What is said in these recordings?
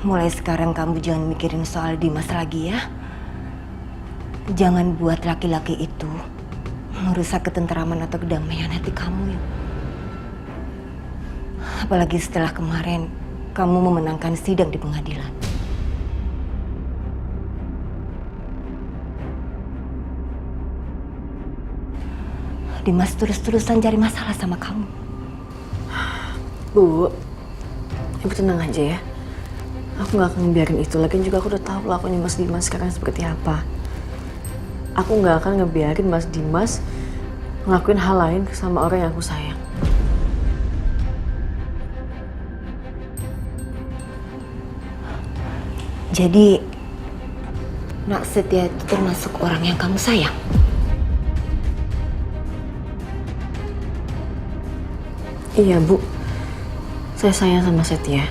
mulai sekarang kamu jangan mikirin soal Dimas lagi ya. Jangan buat laki-laki itu merusak ketenteraman atau kedamaian hati kamu. Apalagi setelah kemarin kamu memenangkan sidang di pengadilan. Dimas terus-terusan cari masalah sama kamu. Bu, Ibu tenang aja ya. Aku gak akan ngebiarin itu. Lagian juga aku udah tahu lakunya Mas Dimas sekarang seperti apa. Aku gak akan ngebiarin Mas Dimas ngelakuin hal lain sama orang yang aku sayang. Jadi, Nak Setia itu termasuk orang yang kamu sayang? Iya, Bu. Saya sayang sama Setia.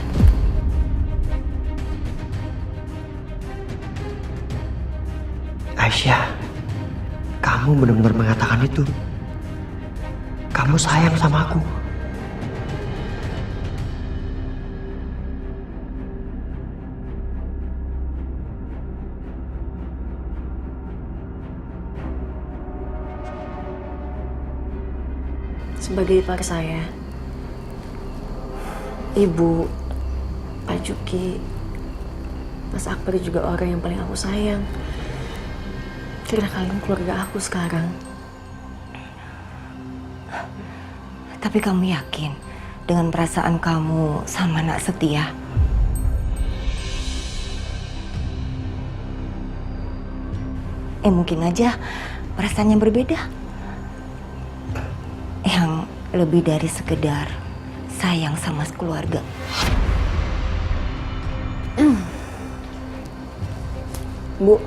Aisyah, kamu benar-benar mengatakan itu. Kamu sayang sama aku. Sebagai ipar saya, Ibu, Pak Juki, Mas Akbar juga orang yang paling aku sayang. Karena kalian keluarga aku sekarang. Tapi kamu yakin dengan perasaan kamu sama Nak Setia? Mungkin aja perasaannya berbeda. Yang lebih dari sekedar sayang sama keluarga. Bu,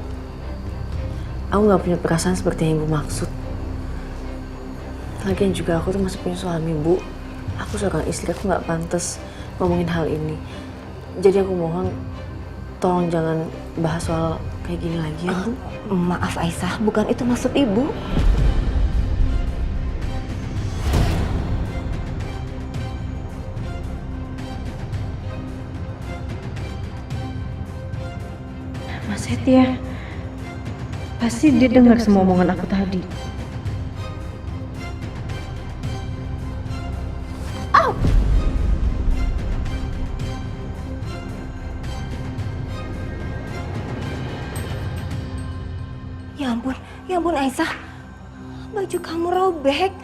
aku gak punya perasaan seperti yang Ibu maksud. Lagian juga aku tuh masih punya suami, Bu. Aku seorang istri, aku gak pantas ngomongin hal ini. Jadi aku mohon, tolong jangan bahas soal kayak gini lagi ya, Bu. Maaf Aisyah, bukan itu maksud Ibu. Mas Setia, pasti dia dengar semua omongan aku tadi. Ya ampun Aisyah, baju kamu robek.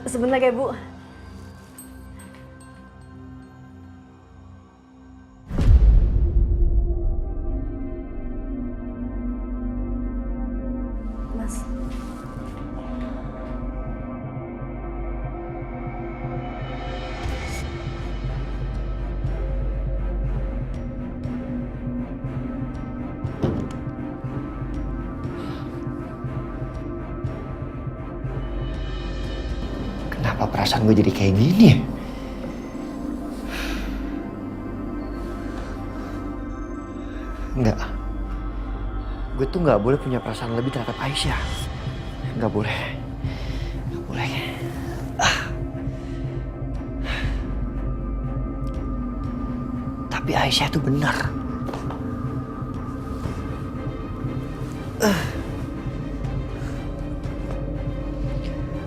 Sebentar ya, Bu. Mas. Kenapa perasaan gue jadi kayak gini ya? Enggak. Gue tuh nggak boleh punya perasaan lebih terhadap Aisyah. Nggak boleh. Nggak boleh. Tapi Aisyah itu benar.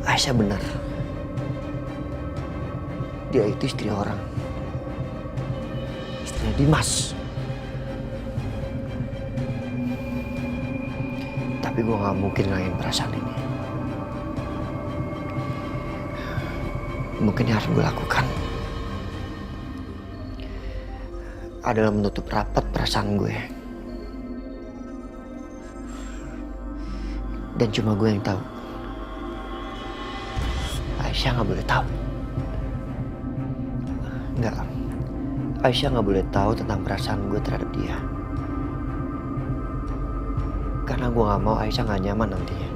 Aisyah benar. Dia itu istri orang. Istrinya Dimas. Tapi gue gak mungkin ngilangin perasaan ini. Mungkin yang harus gue lakukan adalah menutup rapat perasaan gue. Dan cuma gue yang tahu. Aisyah gak boleh tahu. Enggak. Aisyah gak boleh tahu tentang perasaan gue terhadap dia. Karena gue gak mau Aisyah gak nyaman nantinya.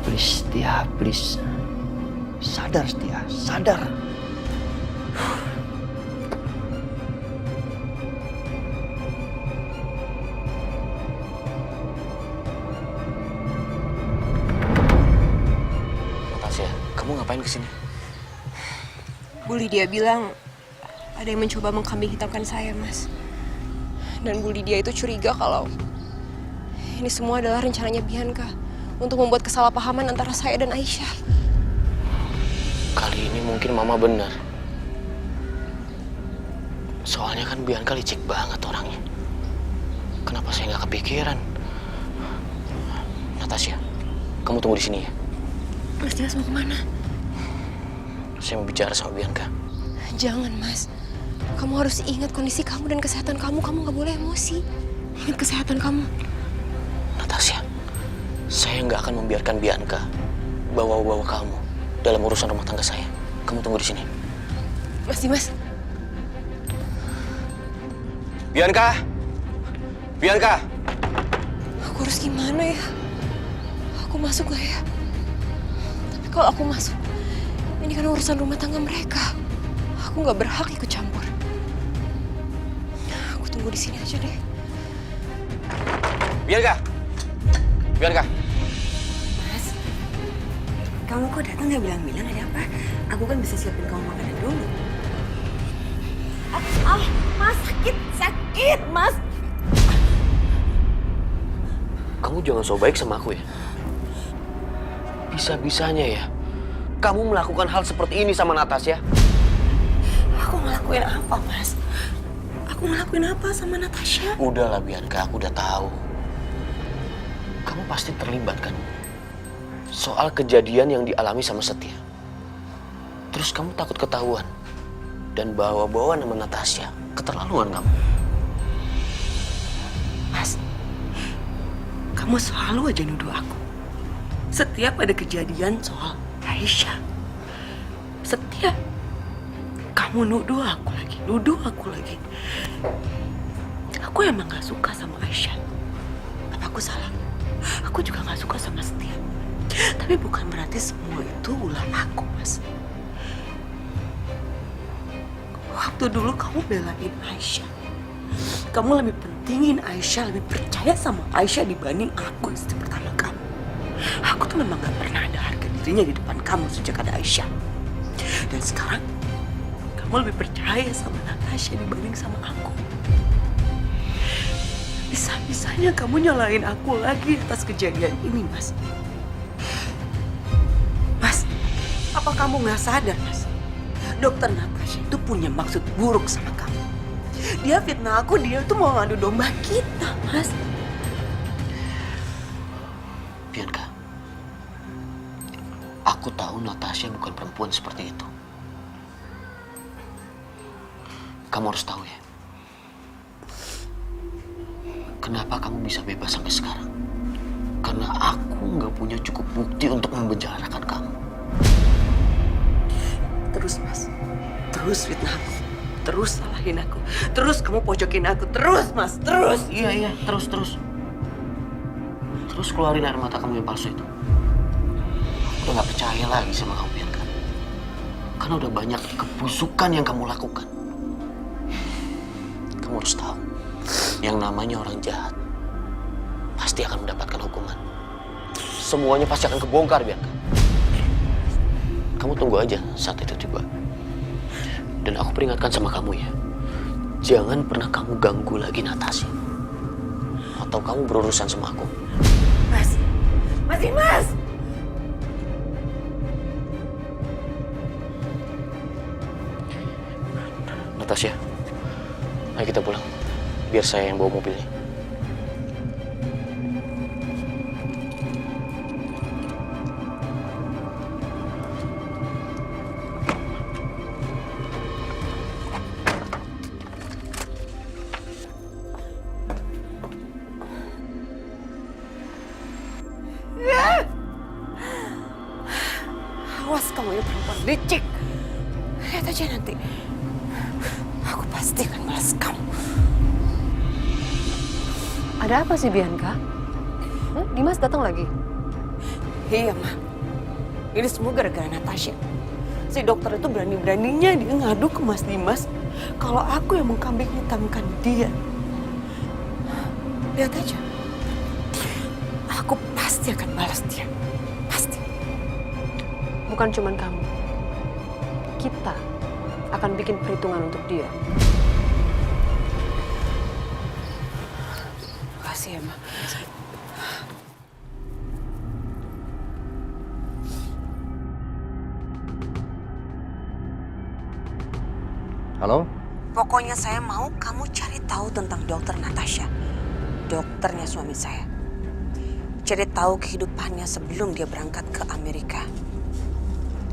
Please, Setia, please. Sadar, Setia, sadar. Makasih ya. ngapain kesini? Bu Lydia bilang ada yang mencoba mengkambing hitamkan saya, Mas. Dan Bu Lydia itu curiga kalau ini semua adalah rencananya Bianca untuk membuat kesalahpahaman antara saya dan Aisyah. Kali ini mungkin Mama benar. Soalnya kan Bianca licik banget orangnya. Kenapa saya nggak kepikiran? Natasha, kamu tunggu di sini ya. Mas Dimas mau kemana? Saya mau bicara sama Bianca. Jangan, Mas. Kamu harus ingat kondisi kamu dan kesehatan kamu. Kamu nggak boleh emosi. Ingat kesehatan kamu. Natasha, saya nggak akan membiarkan Bianca bawa-bawa kamu dalam urusan rumah tangga saya. Kamu tunggu di sini. Mas Dimas. Bianca! Bianca! Aku harus gimana ya? Aku masuk gak ya? Tapi kalau aku masuk, ini kan urusan rumah tangga mereka. Aku nggak berhak ikut campur. Aku tunggu di sini aja deh. Bianca! Bianca! Mas, kamu kok datang nggak bilang-bilang ada apa? Aku kan bisa siapin kamu makanan dulu. Mas, sakit, Mas. Kamu jangan so baik sama aku ya. Bisa-bisanya ya, kamu melakukan hal seperti ini sama Natasha. Aku ngelakuin apa, Mas? Aku ngelakuin apa sama Natasha? Udahlah Bianca, aku udah tahu. Kamu pasti terlibat kan? Soal kejadian yang dialami sama Setia. Terus kamu takut ketahuan dan bawa-bawa nama Natasha. Keterlaluan kamu. Mas, kamu selalu aja nuduh aku. Setiap ada kejadian soal Aisyah, setiap kamu nuduh aku lagi. Aku emang gak suka sama Aisyah. Apa aku salah? Aku juga gak suka sama Setia. Tapi bukan berarti semua itu ulah aku, Mas. Waktu dulu kamu belain Aisyah. Kamu lebih pentingin Aisyah, lebih percaya sama Aisyah dibanding aku, istri pertama kamu. Aku tuh memang gak pernah ada harga dirinya di depan kamu sejak ada Aisyah. Dan sekarang, kamu lebih percaya sama Natasha dibanding sama aku. Bisa-bisanya kamu nyalain aku lagi atas kejadian ini, Mas. Mas, apa kamu gak sadar, Mas? Dokter Natasha itu punya maksud buruk sama kamu. Dia fitnah aku, dia tuh mau ngadu domba kita, Mas. Bianca, aku tahu Natasha bukan perempuan seperti itu. Kamu harus tahu ya, kenapa kamu bisa bebas sampai sekarang? Karena aku nggak punya cukup bukti untuk membenjarakan kamu. Terus, Mas. Terus fitnah aku. Terus salahin aku. Terus kamu pojokin aku. Terus, Mas. Terus. Iya, terus. Terus keluarin air mata kamu yang palsu itu. Aku udah gak percaya lagi sama kamu, Bianca. Karena udah banyak kebusukan yang kamu lakukan. Kamu harus tahu, yang namanya orang jahat pasti akan mendapatkan hukuman. Semuanya pasti akan kebongkar, Bianca. Kamu tunggu aja saat itu tiba. Dan aku peringatkan sama kamu ya, jangan pernah kamu ganggu lagi Natasha. Atau kamu berurusan sama aku. Mas. Mas Dimas. Natasha, ayo kita pulang. Biar saya yang bawa mobilnya. Awas kamu ya perempuan licik. Lihat aja nanti. Aku pasti akan balas kamu. Ada apa sih Bianca? Dimas datang lagi? Iya, Ma. Ini semua gara-gara Natasha. Si dokter itu berani-beraninya dia ngadu ke Mas Dimas kalau aku yang mengkambing hitamkan dia. Lihat aja. Aku pasti akan balas dia. Pasti. Bukan cuman kamu. Kita akan bikin perhitungan untuk dia. Makasih ya, Ma. Halo? Pokoknya saya mau kamu cari tahu tentang dokter Natasha. Dokternya suami saya. Cari tahu kehidupannya sebelum dia berangkat ke Amerika.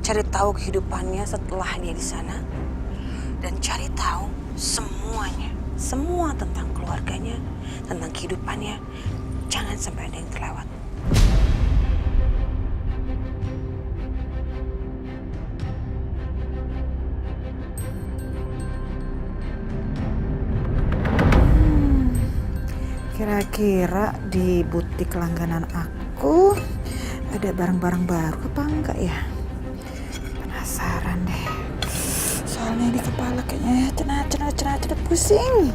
Cari tahu kehidupannya setelah dia di sana. Dan cari tahu semuanya. Semua tentang keluarganya, tentang kehidupannya. Jangan sampai ada yang terlewat. Kira-kira di butik langganan aku ada barang-barang baru apa enggak ya? Penasaran deh. Soalnya di kepala kayaknya cenat pusing.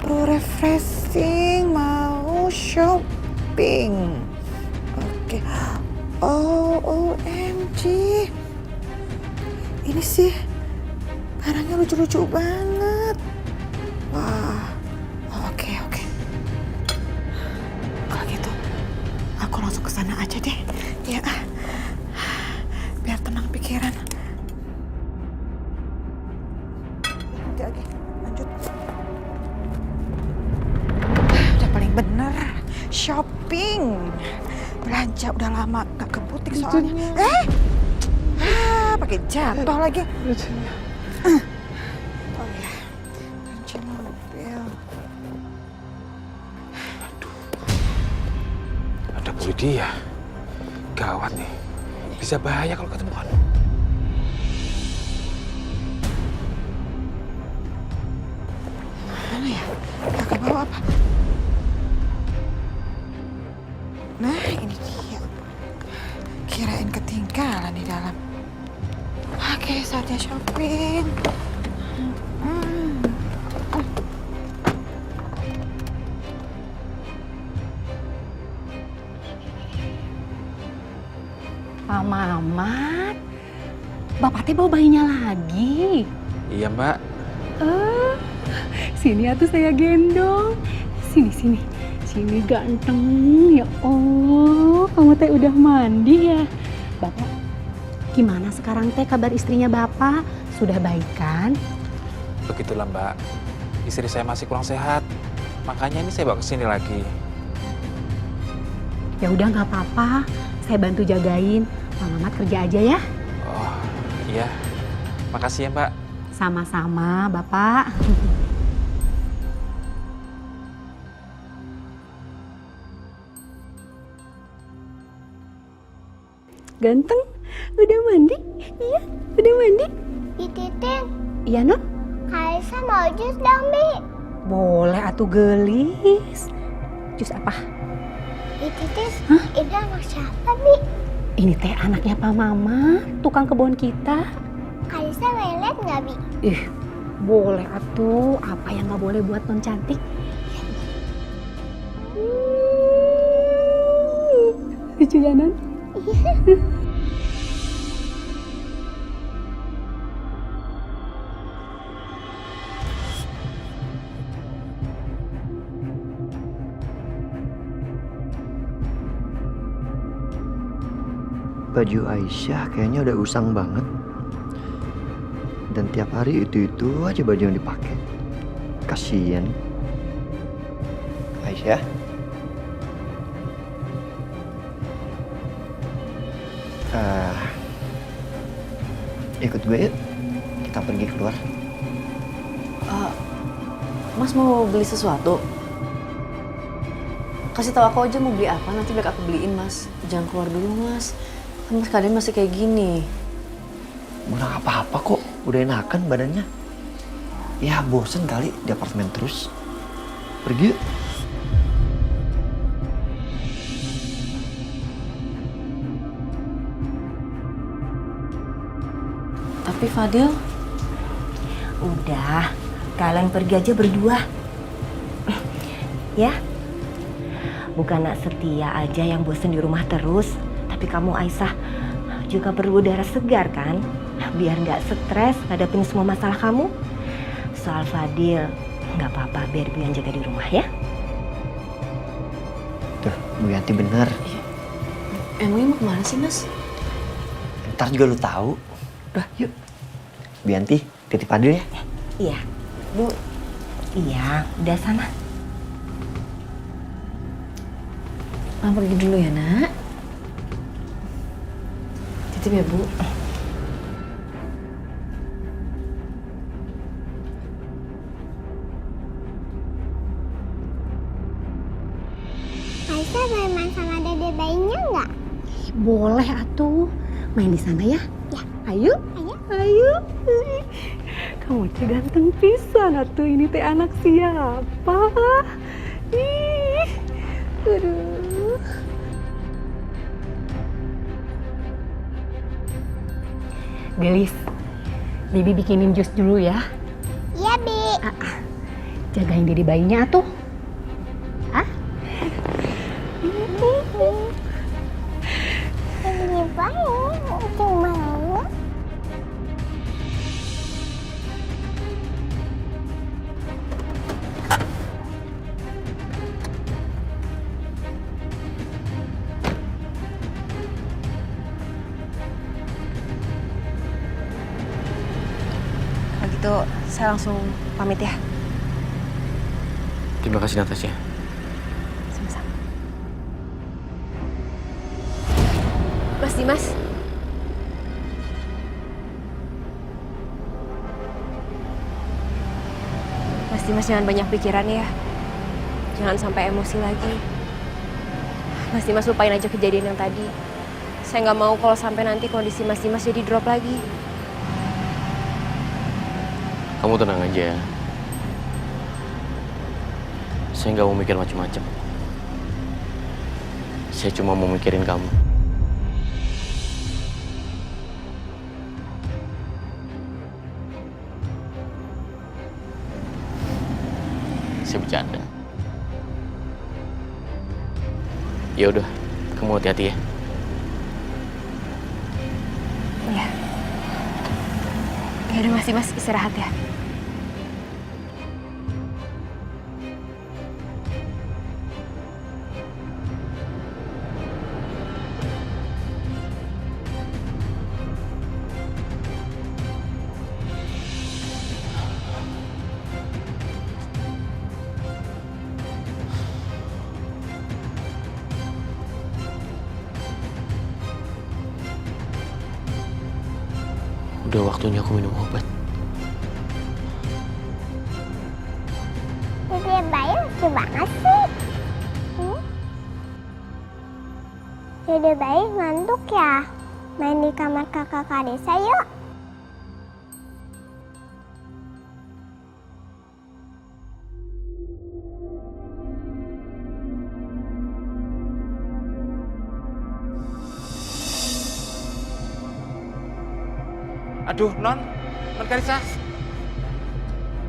Perlu refreshing, mau shopping. Oke. Oh, OMG. Ini sih barangnya lucu-lucu banget. Wah. Oke. Kalau gitu, aku langsung ke sana aja deh. Ya, biar tenang pikiran. Nanti lagi, lanjut. Udah paling bener, shopping. Belanja udah lama gak ke butik soalnya. Pakai jatuh lagi. Oh ya, kunci mobil. Ada Bu Lydia. Gawat nih. Bisa bahaya kalau ketemuan. Mana ya? Kakak bawa apa? Nah, ini dia. Kirain ketinggalan di dalam. Oke, saatnya shopping. Pak Mamat, Bapak teh bawa bayinya lagi. Iya, Mbak. Sini atuh saya gendong. Sini. Sini ganteng. Ya Allah, kamu teh udah mandi ya. Bapak, gimana sekarang teh kabar istrinya Bapak? Sudah baik kan? Begitulah, Mbak. Istri saya masih kurang sehat. Makanya ini saya bawa ke sini lagi. Ya udah nggak apa-apa. Saya bantu jagain. Pak Mamat kerja aja ya. Oh, iya. Makasih ya, Mbak. Sama-sama, Bapak. Ganteng, udah mandi? Iya, udah mandi? Tititin, Iya, Nur? Kalisa mau jus dong, Bi. Boleh atuh gelis. Jus apa? Tititis, itu anak siapa, Bi? Ini teh anaknya Pak Mama, tukang kebun kita. Kalisa melet nggak, Bi? Boleh atuh, apa yang nggak boleh buat non cantik? Lucu ya, Non? Baju Aisyah kayaknya udah usang banget. Dan tiap hari itu aja baju yang dipakai. Kasian. Aisyah. Ikut gue yuk. Kita pergi keluar. Mas mau beli sesuatu? Kasih tahu aku aja mau beli apa, nanti biar aku beliin, Mas. Jangan keluar dulu, Mas. Kan Mas keadaan masih kayak gini. Bukan apa-apa kok. Udah enakan badannya. Ya bosen kali di apartemen terus. Pergi yuk. Tapi Fadil, Udah, kalian pergi aja berdua. Ya, bukan anak setia aja yang bosen di rumah terus. Tapi kamu Aisyah, juga perlu udara segar kan? Biar nggak stres ngadepin semua masalah kamu. Soal Fadil, nggak apa-apa, biar Bu yang jaga di rumah ya. Tuh, Bu Yanti bener. Emangnya mau kemana sih, Mas? Ntar juga lu tahu. Udah, yuk. Bu Yanti, titip Fadil ya. Iya, Bu. Iya, udah sana. Mama pergi dulu ya, Nak. Titip ya, Bu. Aisyah boleh main sama dede bayinya nggak? Boleh atuh. Main di sana ya? Ya. Ayo. Ayo. Ayo. Kamu teh ganteng pisan atuh. Ini teh anak siapa? Ih. Aduh. Gelis, Bibi bikinin jus dulu ya. Iya, Bi. Jagain dede bayinya atuh. Ini baik. Cuma Kalau gitu saya langsung pamit ya. Terima kasih Natasha. Sama-sama. Mas Dimas. Mas Dimas jangan banyak pikiran ya. Jangan sampai emosi lagi. Mas Dimas lupain aja kejadian yang tadi. Saya nggak mau kalau sampai nanti kondisi Mas Dimas jadi drop lagi. Kamu tenang aja. Saya nggak mau mikir macam-macam. Saya cuma mau mikirin kamu. Saya bercanda. Ya udah, kamu hati-hati ya. Iya. Ya udah Mas istirahat ya. Udah waktunya aku minum obat. dede bayi lucu banget sih. Dede bayi ngantuk ya? Main di kamar kakak Karisa yuk. Aduh, Non Karisa.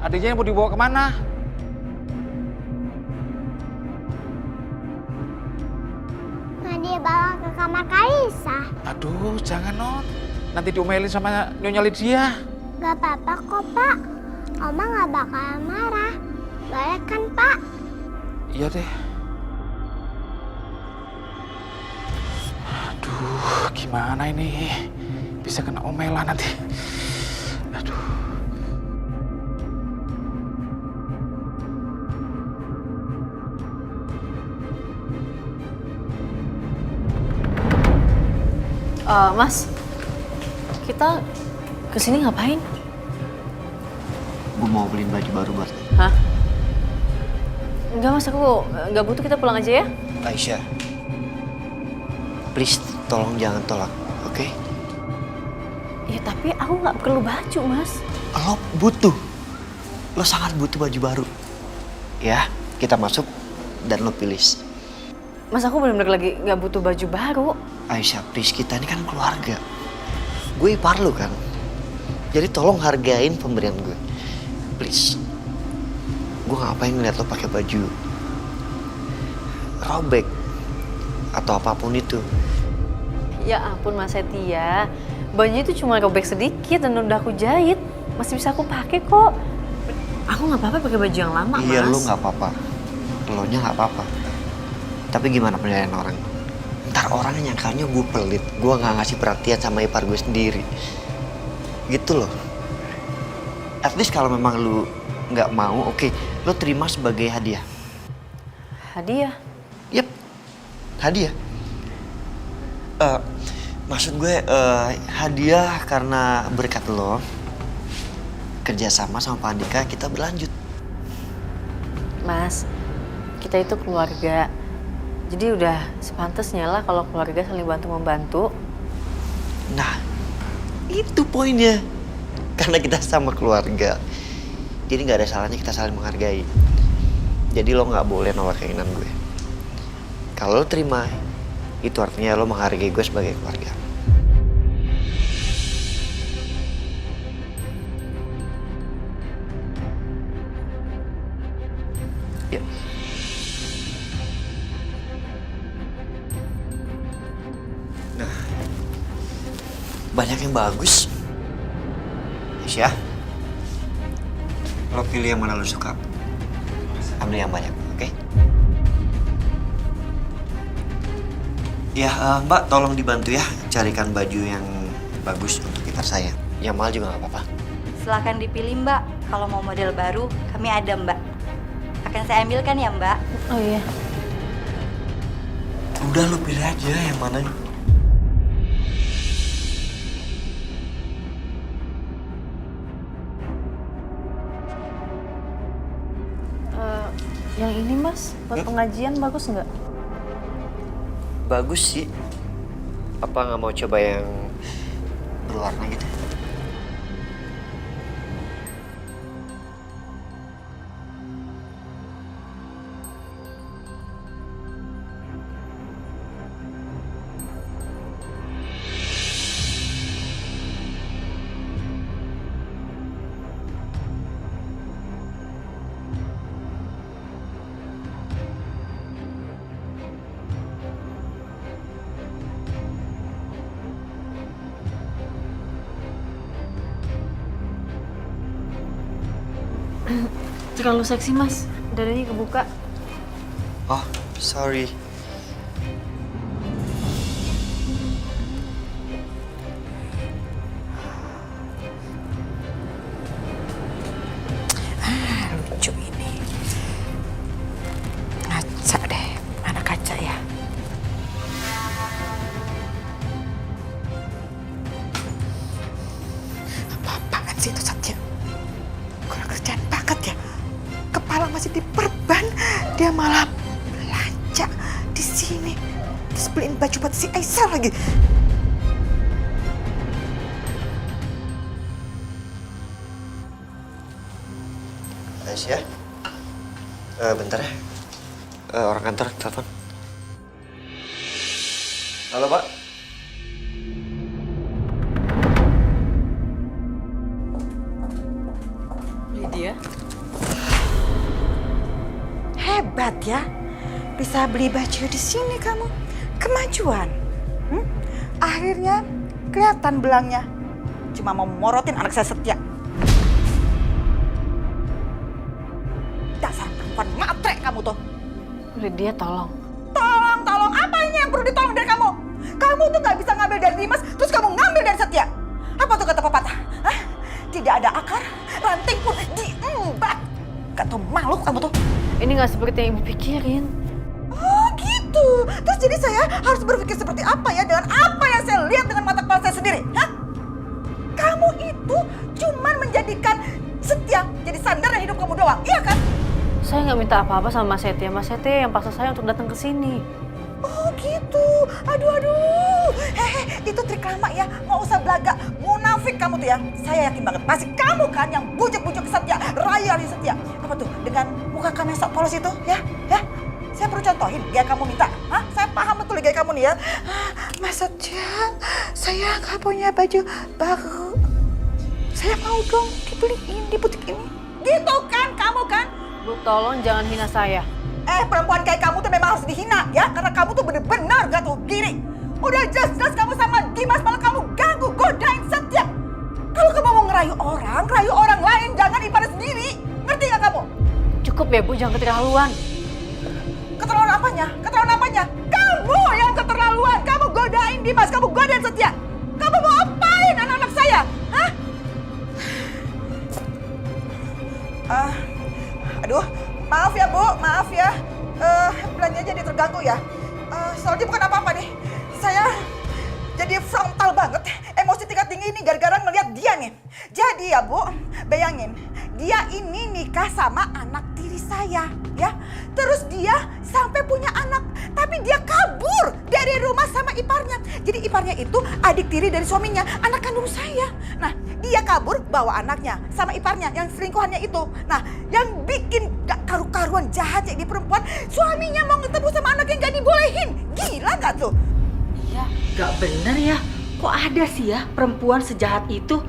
Adiknya mau dibawa kemana? Nah, dia bawa ke kamar Karisa. Aduh, jangan Non. Nanti diomelin sama Nyonya Lydia. Gak apa-apa kok, Pak. Oma gak bakalan marah. Boleh kan, Pak? Iya deh. Aduh, gimana ini? Bisa kena omelan nanti. Aduh. Mas, kita kesini ngapain? Gue mau beliin baju baru buat Hah? Enggak Mas, aku nggak butuh, kita pulang aja ya. Aisyah. Please, tolong jangan tolak, oke? Ya tapi aku nggak perlu baju Mas. Lo butuh. Lo sangat butuh baju baru. Ya, kita masuk dan lo pilih. Mas aku benar-benar lagi nggak butuh baju baru. Aisyah, please, kita ini kan keluarga. Gue ipar lo kan. Jadi tolong hargain pemberian gue. Please. Gue ngapain ngeliat lo pakai baju robek atau apapun itu. Ya ampun Mas Setia, bajunya itu cuma robek sedikit dan udah aku jahit. Masih bisa aku pakai kok. Aku nggak apa-apa pakai baju yang lama, Mas. Iya, lu nggak apa-apa. Lo nya nggak apa-apa. Tapi gimana penilaian orang? Ntar orang nyangkanya gue pelit, gue nggak ngasih perhatian sama ipar gue sendiri. Gitu loh. At least kalau memang lu nggak mau, oke, lu terima sebagai hadiah. Hadiah? Yep, hadiah. Maksud gue hadiah karena berkat lo kerjasama sama Pak Andika kita berlanjut. Mas, kita itu keluarga. Jadi udah sepantasnya lah kalau keluarga saling bantu-membantu. Nah, itu poinnya. Karena kita sama keluarga. Jadi nggak ada salahnya kita saling menghargai. Jadi lo nggak boleh nolak keinginan gue. Kalau lo terima, itu artinya lo menghargai gue sebagai keluarga. Ya. Nah, banyak yang bagus. Aisyah, lo pilih yang mana lo suka. Ambil yang banyak, oke? Ya, Mbak, tolong dibantu ya carikan baju yang bagus untuk gitar saya. Yang mahal juga nggak apa-apa. Silahkan dipilih Mbak. Kalau mau model baru, kami ada Mbak. Akan saya ambilkan ya Mbak. Oh iya. Udah lo pilih aja yang mana. Yang ini Mas, buat pengajian bagus nggak? Bagus sih. Apa nggak mau coba yang berwarna gitu? Terlalu seksi Mas, dadanya kebuka. Oh, sorry. Lucu ini. Ngaca deh, mana kaca ya? Apa-apaan sih itu Satya? Kurang kerjaan banget ya. Kepala masih diperban, dia malah belanja di sini. Terus beliin baju buat si Aisyah lagi. Aisyah, bentar ya. Orang kantor telepon. Halo Pak. Lydia? Hebat ya, bisa beli baju di sini kamu. Kemajuan. Akhirnya kelihatan belangnya. Cuma mau morotin anak saya Setia. Dasar perempuan matre kamu tuh. Lydia tolong. Tolong, apa ini yang perlu ditolong dari kamu? Kamu tuh gak bisa ngambil dari Dimas, terus kamu ngambil dari Setia. Apa tuh kata pepatah? Hah? Tidak ada akar, ranting pun diembat. Gak tau malu kamu tuh. Ini nggak seperti yang ibu pikirin. Oh gitu. Terus jadi saya harus berpikir seperti apa ya dengan apa yang saya lihat dengan mata kepala saya sendiri? Hah? Kamu itu cuman menjadikan Setia jadi sandaran hidup kamu doang, iya kan? Saya nggak minta apa-apa sama Mas Setia. Mas Setia yang paksa saya untuk datang ke sini. Oh gitu. Aduh. Hehe, itu trik lama ya. Nggak usah belagak. Munafik kamu tuh ya. Saya yakin banget. Pasti kamu kan yang bujuk-bujuk Setia. Rayali Setia. Apa tuh? Dengan muka kamu yang sok polos itu ya? Ya? Saya perlu contohin gaya kamu minta. Hah? Saya paham betul gaya kamu nih ya. Mas Setia, saya nggak punya baju baru. Saya mau dong dibeliin di butik ini. Gitu kan kamu kan? Bu, tolong jangan hina saya. Perempuan kayak kamu tuh memang harus dihina ya. Karena kamu tuh bener-bener gak tahu diri. Udah jelas-jelas kamu sama Dimas malah kamu ganggu, godain Setia. Kalau kamu mau ngerayu orang lain, jangan ipar sendiri. Ngerti gak kamu? Cukup ya Bu, jangan keterlaluan. Keterlaluan apanya? Keterlaluan apanya? Kamu yang keterlaluan. Kamu godain Dimas, kamu godain Setia. Kamu mau apain anak-anak saya? Hah? Aduh, maaf ya Bu, maaf ya. Belanjanya jadi terganggu ya. Soalnya bukan apa-apa nih. Saya jadi frontal banget. Emosi tingkat tinggi ini gara-gara ngeliat dia nih. Jadi ya Bu, bayangin. Dia ini nikah sama anak tiri saya, ya. Terus dia sampai punya anak, tapi dia kabur dari rumah sama iparnya. Jadi iparnya itu adik tiri dari suaminya, anak kandung saya. Nah, dia kabur bawa anaknya sama iparnya yang selingkuhannya itu. Nah, yang bikin gak karu-karuan jahat ya di perempuan, suaminya mau ketemu sama anaknya gak dibolehin. Gila gak tuh? Iya, gak bener ya. Kok ada sih ya perempuan sejahat itu?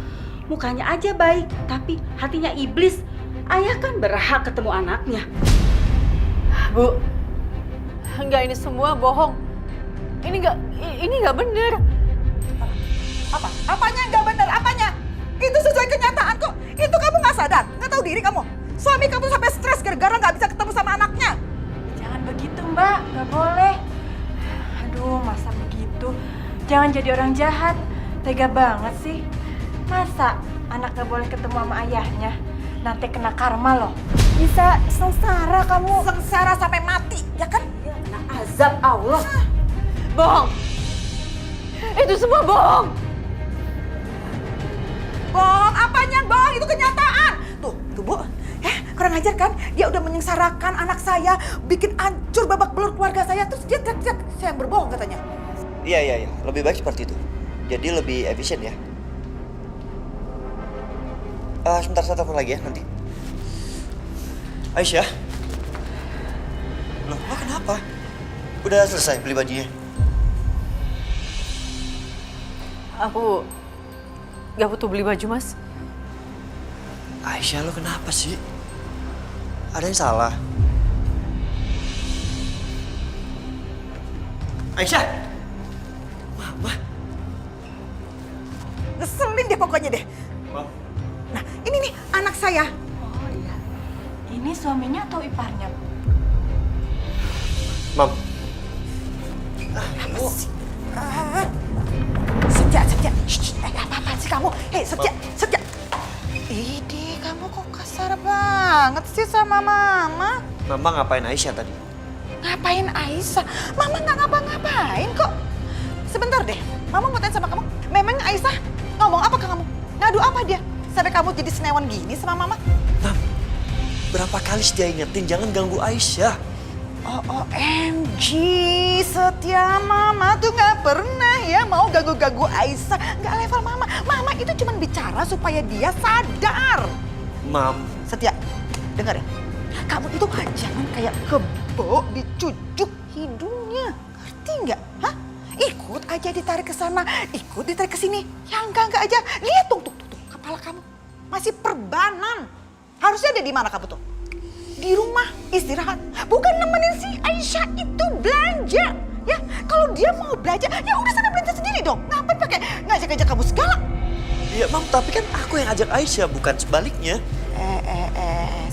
Mukanya aja baik, tapi hatinya iblis. Ayah kan berhak ketemu anaknya. Bu, enggak, ini semua bohong. Ini enggak bener. Apa? Apanya nggak benar? Apanya? Itu sesuai kenyataan kok. Itu kamu nggak sadar? Nggak tahu diri kamu? Suami kamu sampai stres gara-gara nggak bisa ketemu sama anaknya. Jangan begitu Mbak, gak boleh. Aduh, masa begitu? Jangan jadi orang jahat. Tega banget sih. Masa anak gak boleh ketemu sama ayahnya? Nanti kena karma loh. Bisa sengsara kamu. Sengsara sampai mati, ya kan? Kena azab Allah. Bohong. Itu semua bohong. Bohong, apanya bohong? Itu kenyataan. Tuh Bu. Kurang ajar kan? Dia udah menyengsarakan anak saya, bikin hancur babak belur keluarga saya. Terus dia teriak-teriak, saya yang berbohong katanya. Iya. Lebih baik seperti itu. Jadi lebih efisien ya. Sebentar, saya telepon lagi ya nanti. Aisyah? Loh, lo kenapa? Udah selesai beli bajunya? Aku gak butuh beli baju, Mas. Aisyah, lo kenapa sih? Ada yang salah? Aisyah! Mama? Ngeselin deh pokoknya deh. Mam. Nah, ini nih anak saya. Oh iya. Ini suaminya atau iparnya? Mam. Apa sih? Setia. Apa-apaan sih kamu? Hei, Setia. Idi, kamu kok kasar banget sih sama Mama? Mama ngapain Aisyah tadi? Ngapain Aisyah? Mama nggak ngapa-ngapain kok. Sebentar deh, Mama mau tanya sama kamu. Memang Aisyah ngomong apa ke kamu? Ngadu apa dia? Sampai kamu jadi senewan gini sama Mama? Mam, berapa kali dia ingetin jangan ganggu Aisyah. OMG, Setia, Mama tuh nggak pernah ya mau ganggu-ganggu Aisyah. Nggak level Mama. Mama itu cuma bicara supaya dia sadar. Mam. Setia, dengar ya. Kamu itu jangan kayak kebo dicucuk hidungnya. Ngerti nggak? Hah? Ikut aja ditarik ke sana, ikut ditarik ke sini. Yang enggak aja. Lihat tuh, kepala kamu masih perbanan. Harusnya ada di mana kamu tuh? Di rumah istirahat, bukan nemenin si Aisyah itu belanja. Ya, kalau dia mau belanja, ya udah sana belanja sendiri dong. Ngapain pakai ngajak-ngajak kamu segala? Iya, Mam, tapi kan aku yang ajak Aisyah, bukan sebaliknya.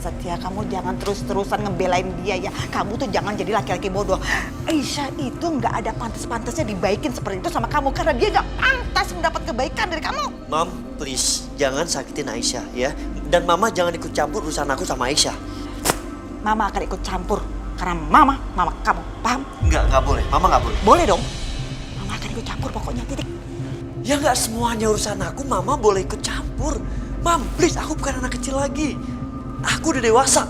Setia, kamu jangan terus-terusan ngebelain dia ya. Kamu tuh jangan jadi laki-laki bodoh. Aisyah itu nggak ada pantas-pantasnya dibaikin seperti itu sama kamu. Karena dia nggak pantas mendapat kebaikan dari kamu. Mam, please, jangan sakitin Aisyah ya. Dan Mama jangan ikut campur urusan aku sama Aisyah. Mama akan ikut campur. Karena Mama kamu, paham? Nggak boleh. Mama nggak boleh. Boleh dong. Mama akan ikut campur pokoknya, titik. Ya nggak semuanya urusan aku, Mama boleh ikut campur. Mam, please, aku bukan anak kecil lagi. Aku udah dewasa.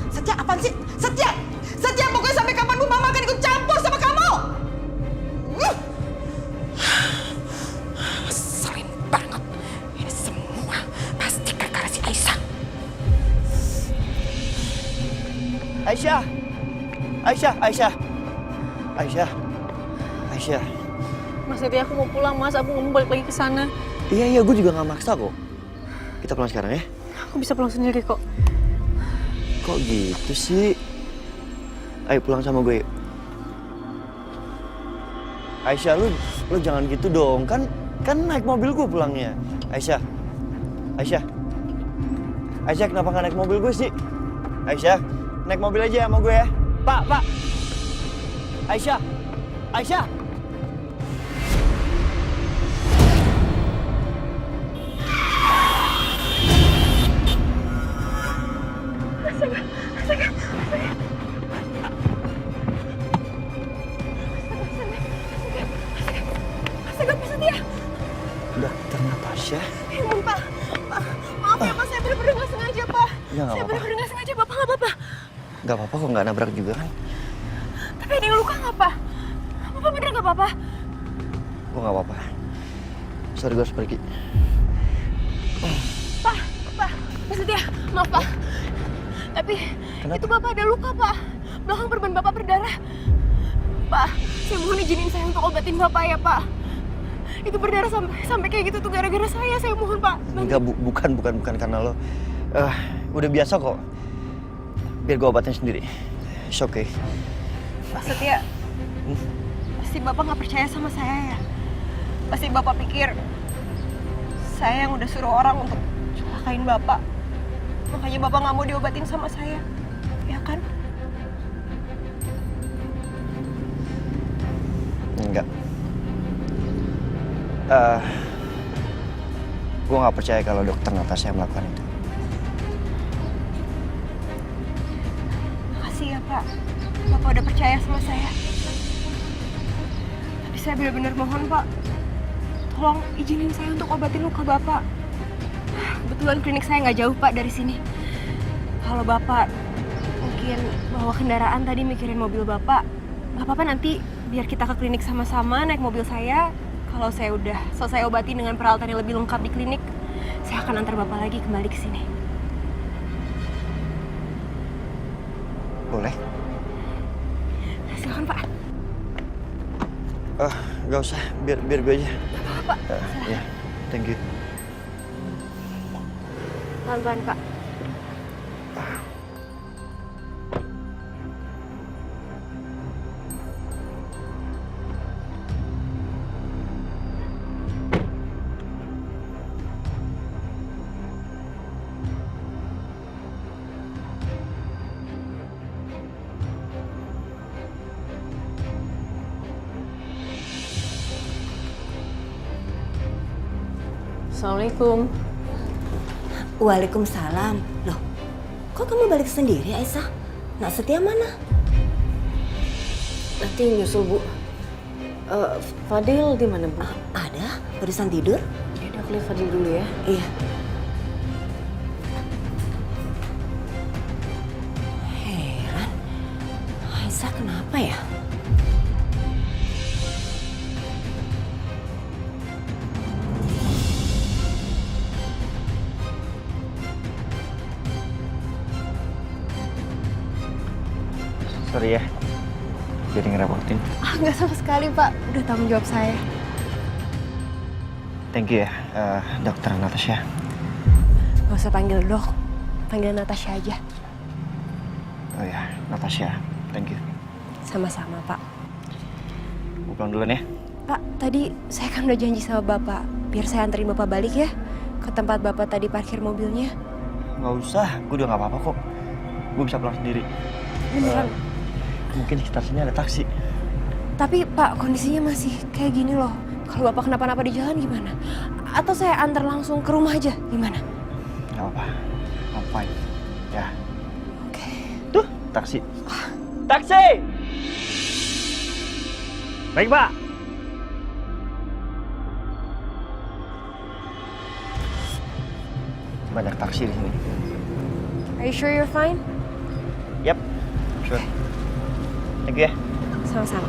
Setia, apaan sih? Setia, pokoknya sampai kapanpun Mama akan ikut campur sama kamu. Ngeselin banget. Ini semua pasti gara-gara si Aisyah. Aisyah. Mas, Titi, aku mau pulang, Mas. Aku nggak mau balik lagi ke sana. Iya, gue juga nggak maksa kok. Kita pulang sekarang ya. Aku bisa pulang sendiri kok. Kok gitu sih? Ayo pulang sama gue. Aisyah, lu jangan gitu dong. Kan naik mobil gue pulangnya. Aisyah. Aisyah, kenapa nggak naik mobil gue sih? Aisyah, naik mobil aja sama gue ya. Pak. Aisyah. Astaga, Pak Setia. Dokter Natasha. Ya ampun, Pak. Maaf ya, Pak. Saya bener-bener nggak sengaja, Pak. Ya, nggak Saya apa-apa. bener-bener nggak sengaja, Bapak nggak apa-apa. Gak apa-apa kok, nggak nabrak juga kan? Tapi ada yang luka nggak, Pak? Bapak bener nggak apa-apa? Gue nggak apa-apa. Sorry, gue harus pergi. Pak Setia, maaf, Pak. Tapi itu Bapak ada luka, Pak. Belakang perban Bapak berdarah. Pak, saya mohon izinin saya untuk obatin Bapak ya, Pak. Itu berdarah sampai kayak gitu tuh gara-gara saya mohon, Pak. Enggak, bukan karena lo. Udah biasa kok. Biar gue obatin sendiri. It's okay. Pak Setia, pasti Bapak nggak percaya sama saya ya? Pasti Bapak pikir saya yang udah suruh orang untuk celakain Bapak. Makanya Bapak nggak mau diobatin sama saya, ya kan? Enggak. Gue nggak percaya kalau dokter Natasha yang melakukan itu. Makasih ya, Pak. Bapak udah percaya sama saya. Tapi saya benar-benar mohon, Pak. Tolong izinin saya untuk obatin luka Bapak. Kebetulan klinik saya nggak jauh, Pak, dari sini. Kalau Bapak mungkin bawa kendaraan tadi mikirin mobil Bapak, nggak apa-apa nanti biar kita ke klinik sama-sama naik mobil saya. Kalau saya udah selesai obatin dengan peralatan yang lebih lengkap di klinik, saya akan antar Bapak lagi kembali ke sini. Boleh? Silakan, Pak. Gak usah, biar gue aja. Pak. Ya, thank you. Pelan-pelan, Pak. Assalamualaikum. Waalaikumsalam. Loh, kok kamu balik sendiri, Aisyah? Nak Setia mana? Nanti nyusul, Bu. Fadil di mana, Bu? Ada, barusan tidur. Ya udah, aku lihat Fadil dulu ya. Iya. Heran, Aisyah kenapa ya? Sorry ya, jadi ngerepotin. Nggak sama sekali, Pak. Udah tanggung jawab saya. Thank you ya, dokter Natasha. Nggak usah panggil dok. Panggil Natasha aja. Oh ya, Natasha. Thank you. Sama-sama, Pak. Gue pulang duluan ya. Pak, tadi saya kan udah janji sama Bapak. Biar saya anterin Bapak balik ya. Ke tempat Bapak tadi parkir mobilnya. Nggak usah, gue udah nggak apa-apa kok. Gue bisa pulang sendiri. Beneran? Mungkin di sekitar sini ada taksi. Tapi Pak, kondisinya masih kayak gini loh. Kalau Bapak kenapa-napa di jalan gimana? Atau saya antar langsung ke rumah aja, gimana? Nggak apa-apa, I'm fine. Ya. Oke. Tuh, taksi. Taksi! Baik, Pak. Banyak taksi di sini. Are you sure you're fine? Yap, sure. Thank you ya. Sama-sama.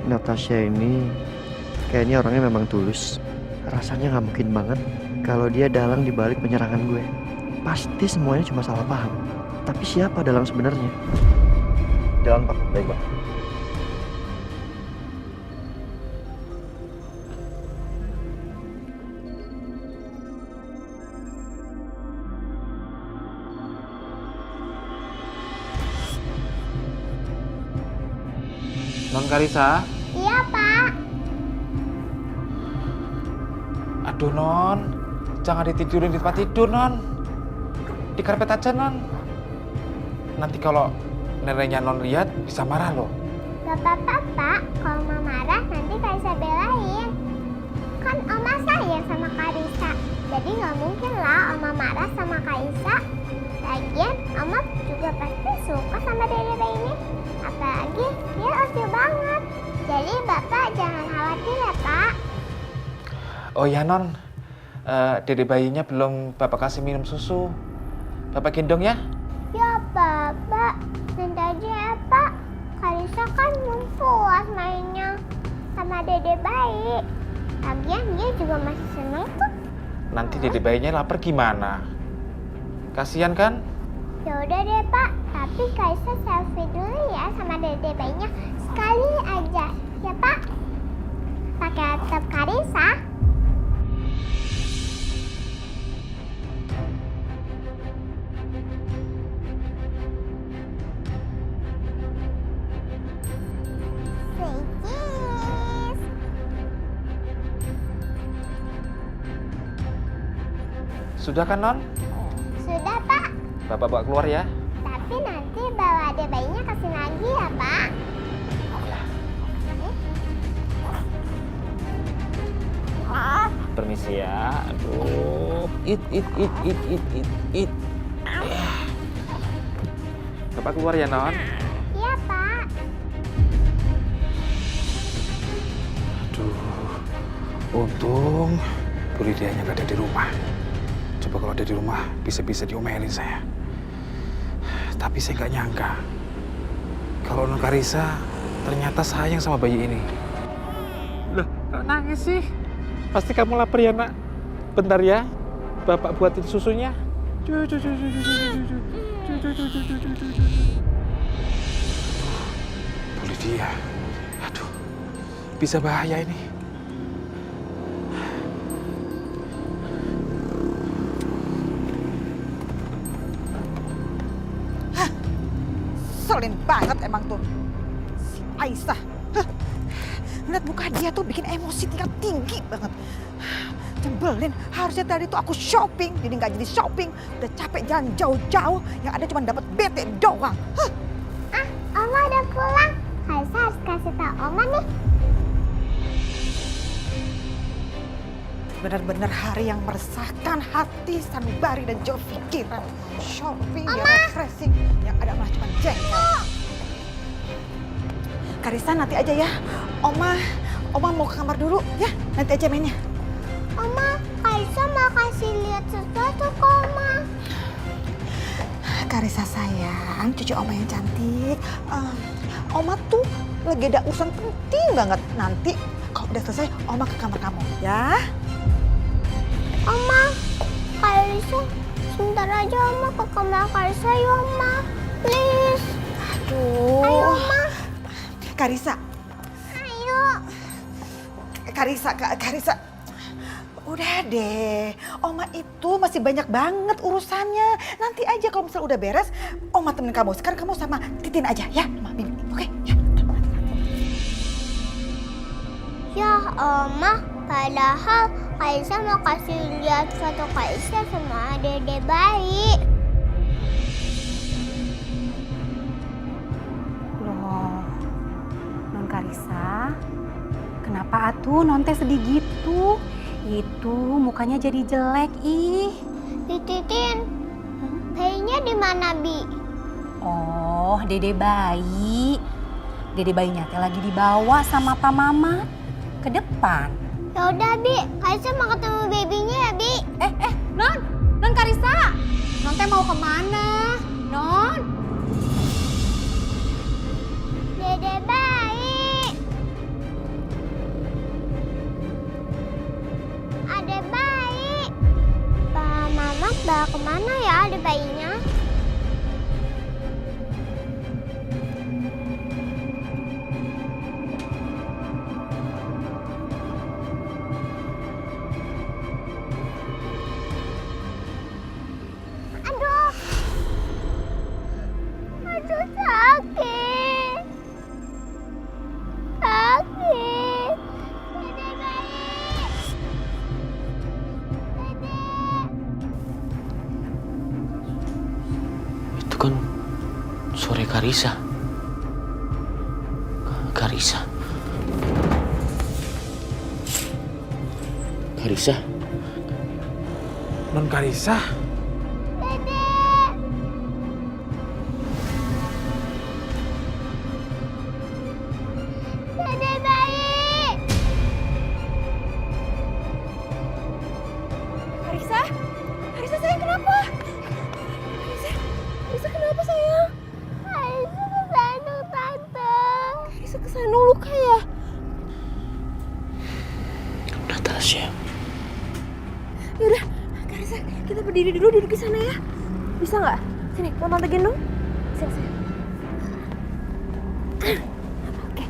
Natasha ini kayaknya orangnya memang tulus. Rasanya nggak mungkin banget kalau dia dalang dibalik penyerangan gue. Pasti semuanya cuma salah paham. Tapi siapa dalang sebenarnya? Jalan, Pak. Baik, Pak. Non Karisa? Iya, Pak. Aduh, Non. Jangan ditidurin di tempat tidur, Non. Di karpet aja, Non. Nanti kalau neneknya Non lihat, bisa marah loh. Gak apa-apa, Pak. Kalau Oma marah, nanti Karisa belain. Kan Oma sayang sama Karisa. Jadi gak mungkin lah Oma marah sama Karisa. Lagian, Oma juga pasti suka sama dede bayinya. Apalagi dia lucu banget. Jadi Bapak jangan khawatir ya, Pak. Oh ya, Non. Dede bayinya belum Bapak kasih minum susu. Bapak gendong ya? Ya, Bapak. Nanti aja ya, Pak. Karisa kan belum puas mainnya sama dede bayi. Lagian dia juga masih seneng kok. Nanti dede bayinya lapar gimana? Kasian kan? Ya udah deh, Pak. Tapi Karisa selfie dulu ya sama dede bayinya sekali aja. Ya, Pak. Pakai laptop Karisa. Sudah kan, Non? Sudah, Pak. Bapak bawa keluar ya? Tapi nanti bawa dede bayinya ke sini lagi ya, Pak. Permisi ya. Aduh. It. Bapak keluar ya, Non? Iya, Pak. Aduh. Untung Bu Lidianya nggak ada di rumah. Coba kalau ada di rumah, bisa-bisa diomelin saya. Tapi saya nggak nyangka kalau Non Karisa ternyata sayang sama bayi ini. Loh, kok nangis sih? Pasti kamu lapar ya, Nak? Bentar ya, Bapak buatin susunya. Bu Lidia, aduh, bisa bahaya ini. Selin banget emang tuh si Aisyah. Ngeliat muka dia tuh bikin emosi tingkat tinggi banget. Jembelin, harusnya tadi tuh aku shopping, jadi nggak jadi shopping. Udah capek jalan jauh-jauh, yang ada cuma dapat bete doang. Oma udah pulang. Karisa harus kasih tau Oma nih. Benar-benar hari yang meresahkan hati sanubari dan jauh pikiran. Shopping, ya refreshing, yang ada malah cuma jengkel. Karisa nanti aja ya, Oma mau ke kamar dulu ya, nanti aja mainnya. Oma, Karisa mau kasih lihat sesuatu ke Oma. Karisa sayang, cucu Oma yang cantik. Oma tuh lagi ada urusan penting banget. Nanti kalau udah selesai, Oma ke kamar kamu ya. Oma, Karisa, sebentar aja Oma ke kamar Karisa ya Oma. Please. Aduh. Ayo Oma. Karisa. Ayo. Karisa. Udah deh, Oma itu masih banyak banget urusannya. Nanti aja kalau misalnya udah beres, Oma temenin kamu. Sekarang kamu sama Titin aja ya, sama Mimi. Oke? Ya. Ya Oma, padahal Karisa mau kasih lihat foto Karisa sama dede bayi. Loh, Non Karisa, kenapa atuh Non teh sedih gitu? Itu mukanya jadi jelek, ih. Titin, bayinya di mana, Bi? Oh, dede bayi. Dede bayinya teh lagi dibawa sama Pak Mama ke depan. Ya udah, Bi. Karisa mau ketemu babynya ya, Bi. Non Karisa. Non teh mau kemana? Non? Dede bayi. Ada bayi. Pak Mama bawa kemana ya ada bayinya? Aduh sakit. kan suara Karissa. Karissa. Karissa? Non Karissa? Dede bayi. Karissa? Karissa sayang kenapa? Karissa kenapa sayang? Karissa kesandung tante. Karissa kesandung luka ya? Natasha. Yaudah, Karissa, kita berdiri dulu duduk di sana ya. Bisa nggak? Sini, mau tante gendong? Sini, sini. Oke.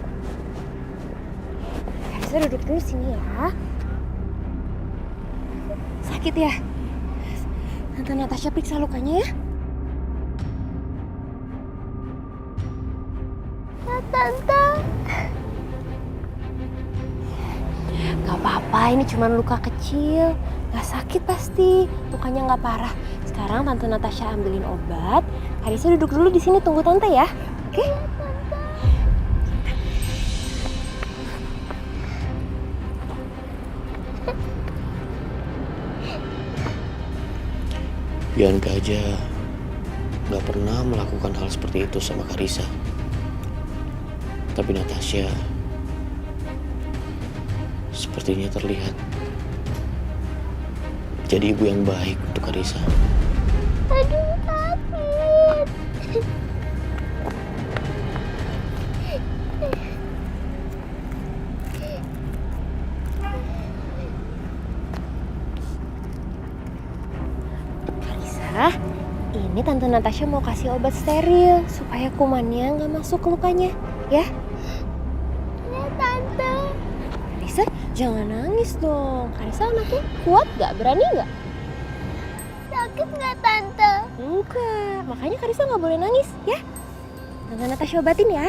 Karissa duduk dulu sini ya. Sakit ya? Tante Natasha periksa lukanya ya. Tante. Gak apa-apa, ini cuma luka kecil. Gak sakit pasti, lukanya gak parah. Sekarang Tante Natasha ambilin obat. Karissa duduk dulu di sini tunggu Tante ya, oke? Bianca aja gak pernah melakukan hal seperti itu sama Karissa. Tapi Natasha sepertinya terlihat jadi ibu yang baik untuk Karissa. Aduh, sakit. Karissa, ini Tante Natasha mau kasih obat steril supaya kumannya nggak masuk ke lukanya, ya? Ya, Tante. Karissa, jangan nangis dong. Karissa anaknya kuat gak? Berani gak? Sakit nggak, Tante? Enggak, makanya Karissa nggak boleh nangis, ya? Tante Natasha obatin ya.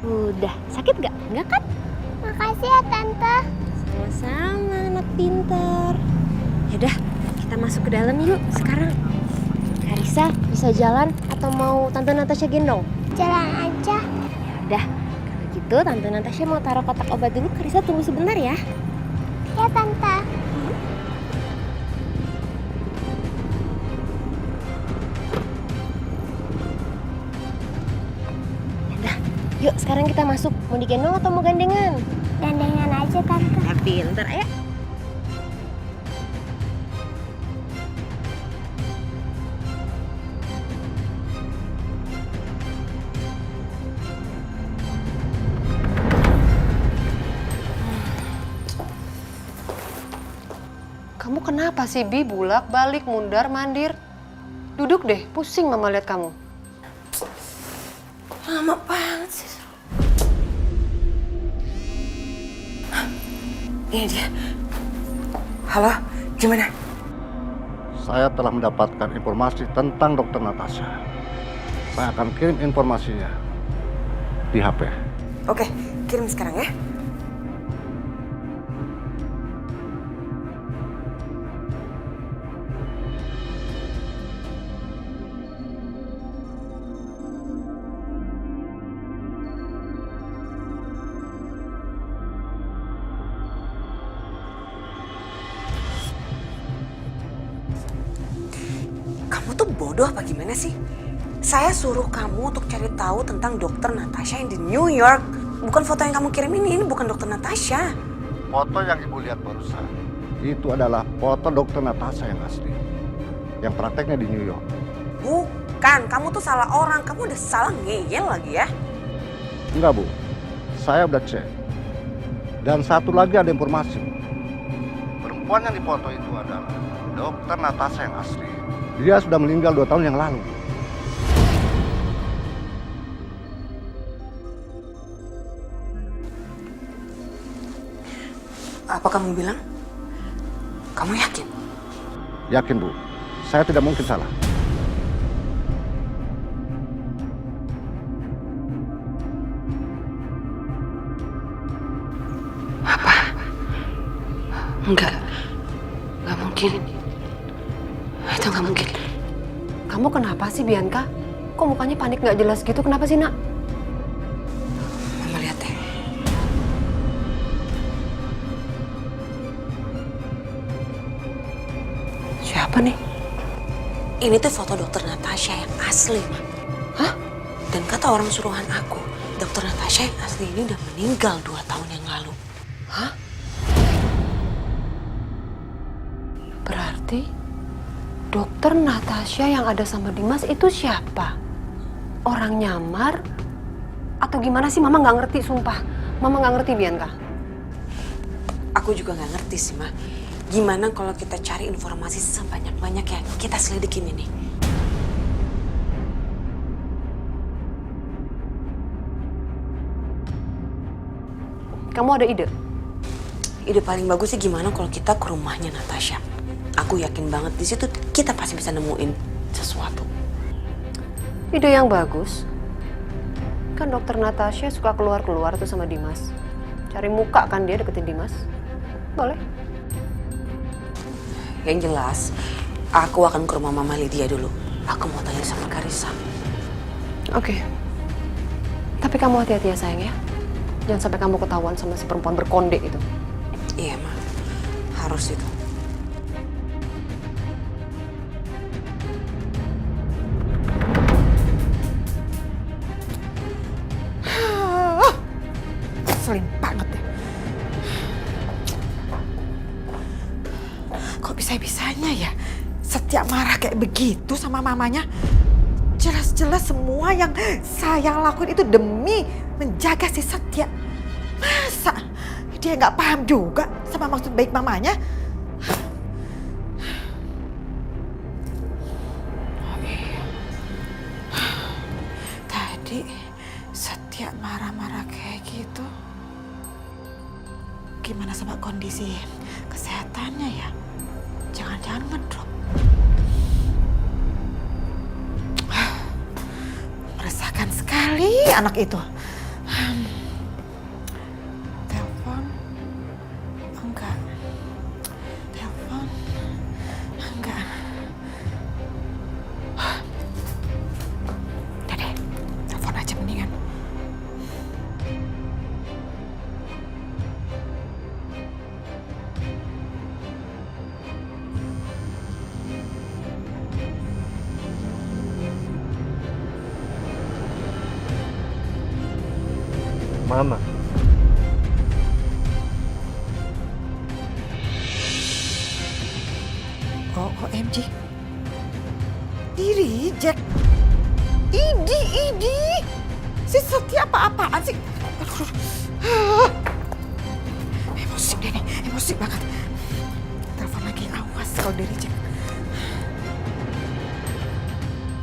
Udah, sakit gak? Enggak kan? Makasih ya, Tante. Sama-sama, anak pintar. Yaudah, kita masuk ke dalam yuk sekarang. Karissa, bisa jalan atau mau Tante Natasha gendong? Jalan aja. Yaudah, kalau gitu Tante Natasha mau taruh kotak obat dulu. Karissa tunggu sebentar ya. Ya, Tante. Yaudah, yuk sekarang kita masuk. Mau digendong atau mau gandengan? Gandengan aja, Tante. Ya, pintar, ayo. Kamu kenapa sih, Bi? Bulak, balik, mundar, mandir. Duduk deh, pusing Mama lihat kamu. Lama banget sih. Ini dia. Halo, gimana? Saya telah mendapatkan informasi tentang Dokter Natasha. Saya akan kirim informasinya di HP. Oke, kirim sekarang ya. Kamu tuh bodoh apa gimana sih? Saya suruh kamu untuk cari tahu tentang Dokter Natasha yang di New York. Bukan foto yang kamu kirim ini bukan Dokter Natasha. Foto yang Ibu lihat barusan, itu adalah foto Dokter Natasha yang asli. Yang prakteknya di New York. Bukan, kamu tuh salah orang. Kamu udah salah ngeyel lagi ya. Enggak, Bu. Saya udah cek. Dan satu lagi ada informasi. Perempuan yang difoto itu adalah Dokter Natasha yang asli. Dia sudah meninggal 2 tahun yang lalu. Apa kamu bilang? Kamu yakin? Yakin, Bu. saya tidak mungkin salah. Enggak mungkin. Itu nggak mungkin. Kamu kenapa sih, Bianca? Kok mukanya panik nggak jelas gitu? Kenapa sih, Nak? Mama lihat deh. Siapa nih? Ini tuh foto dokter Natasha yang asli, Ma. Hah? Dan kata orang suruhan aku, dokter Natasha yang asli ini udah meninggal 2 tahun yang lalu. Hah? Berarti dokter Natasha yang ada sama Dimas itu siapa? Orang nyamar? Atau gimana sih? Mama nggak ngerti, sumpah. Mama nggak ngerti, Bianca. Aku juga nggak ngerti sih, Ma. Gimana kalau kita cari informasi sebanyak-banyaknya? Kita selidikin ini. Kamu ada ide? Ide paling bagus sih gimana kalau kita ke rumahnya Natasha. Aku yakin banget di situ kita pasti bisa nemuin sesuatu. Ide yang bagus. Kan dokter Natasha suka keluar-keluar tuh sama Dimas. Cari muka kan dia deketin Dimas. Boleh. Yang jelas, aku akan ke rumah Mama Lydia dulu. Aku mau tanya sama Karissa. Oke. Tapi kamu hati-hati ya, sayang ya. Jangan sampai kamu ketahuan sama si perempuan berkonde itu. Iya, Ma. Harus itu. Keselin banget deh. Kok bisa-bisanya ya Setia marah kayak begitu sama mamanya? Jelas-jelas semua yang saya lakuin itu demi menjaga si Setia. Masa dia nggak paham juga sama maksud baik mamanya? Oh iya. Tadi Setia marah-marah kayak gitu. Gimana sama kondisi kesehatannya ya? Jangan-jangan ngedrop. Meresahkan sekali anak itu. Telepon. Enggak. Telepon. Enggak. Udah deh, telepon aja mendingan. Mama. Oh, OMG. Di-reject. Idi. Si Setia apa-apaan sih? Aduh. Emosi deh nih, emosi banget. Telepon lagi, awas kalau di-reject.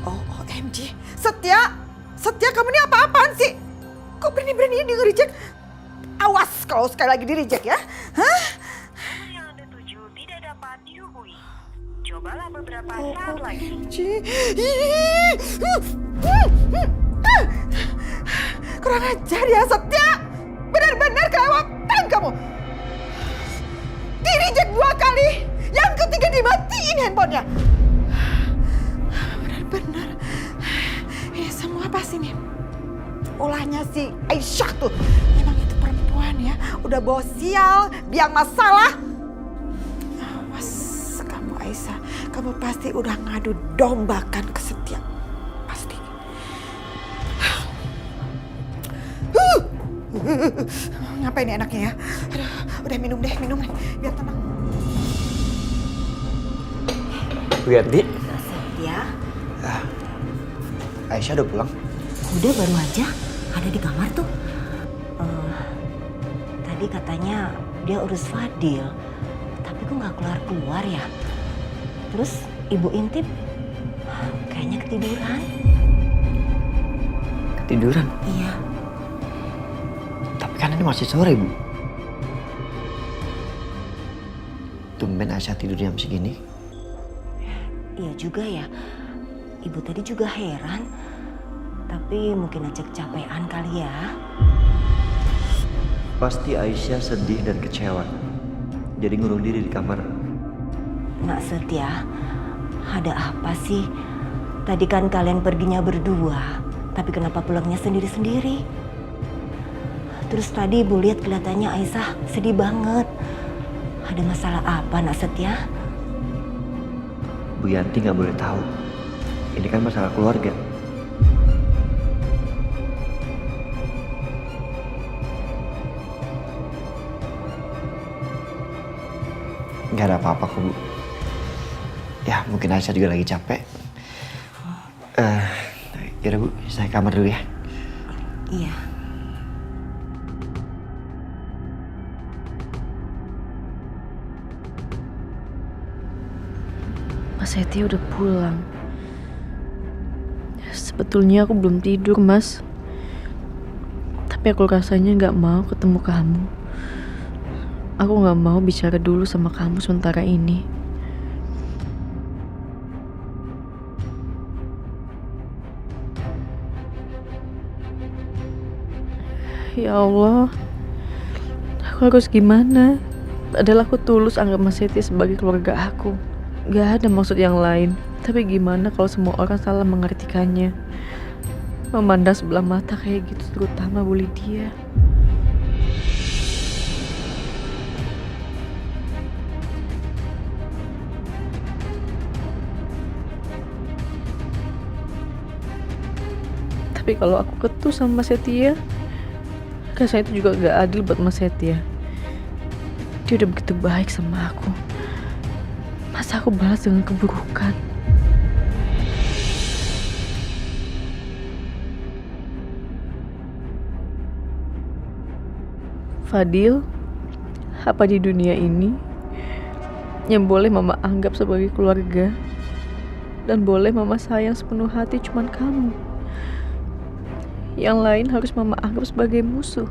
Oh, OMG. Setia, kamu ini apa-apaan sih? Kok berani-beraninya di nge-reject? Awas kalau sekali lagi di-reject ya. Hah? Nomor yang Anda tuju tidak dapat dihubungi. Cobalah beberapa saat lagi. Kurang ajar ya Setia. Benar-benar kelewatan kamu. Di-reject 2 kali. Yang ketiga dimatiin handphonenya. Benar-benar. Ini semua pasti nih ulahnya si Aisyah tuh. Memang itu perempuan ya, udah bawa sial, biang masalah. Awas kamu Aisyah, kamu pasti udah ngadu dombakan ke Setia. Pasti. Ngapain nih enaknya ya? Aduh, udah minum deh, biar tenang. Bu Yanti. Setia, Aisyah udah pulang? udah baru aja ada di kamar tuh. Tadi katanya dia urus Fadil, tapi kok nggak keluar ya. Terus Ibu Intip kayaknya ketiduran. Ketiduran? Iya. Tapi kan ini masih sore, Bu. Tumben Aisyah tidur jam segini. Iya juga ya. Ibu tadi juga heran. Tapi mungkin aja kecapean kali ya. Pasti Aisyah sedih dan kecewa. Jadi ngurung diri di kamar. Nak Setia, ada apa sih? Tadi kan kalian perginya berdua, tapi kenapa pulangnya sendiri-sendiri? Terus tadi Ibu lihat kelihatannya Aisyah sedih banget. Ada masalah apa, Nak Setia? Bu Yanti nggak boleh tahu. Ini kan masalah keluarga. Nggak ada apa-apa kok, Bu. Ya, mungkin Aisyah juga lagi capek. Yaudah, Bu. Saya ke kamar dulu ya. Iya. Mas Setia udah pulang. Sebetulnya aku belum tidur, Mas. Tapi aku rasanya nggak mau ketemu kamu. Aku nggak mau bicara dulu sama kamu sementara ini. Ya Allah, aku harus gimana? Padahal aku tulus anggap Mas Setia sebagai keluarga aku. Gak ada maksud yang lain. Tapi gimana kalau semua orang salah mengartikannya? Memandang sebelah mata kayak gitu, terutama Bu Lydia. Tapi kalau aku ketus sama Mas Setia, rasanya itu juga gak adil buat Mas Setia. Dia udah begitu baik sama aku. Masa aku balas dengan keburukan? Fadil, apa di dunia ini yang boleh mama anggap sebagai keluarga dan boleh mama sayang sepenuh hati cuman kamu? Yang lain harus mama anggap sebagai musuh.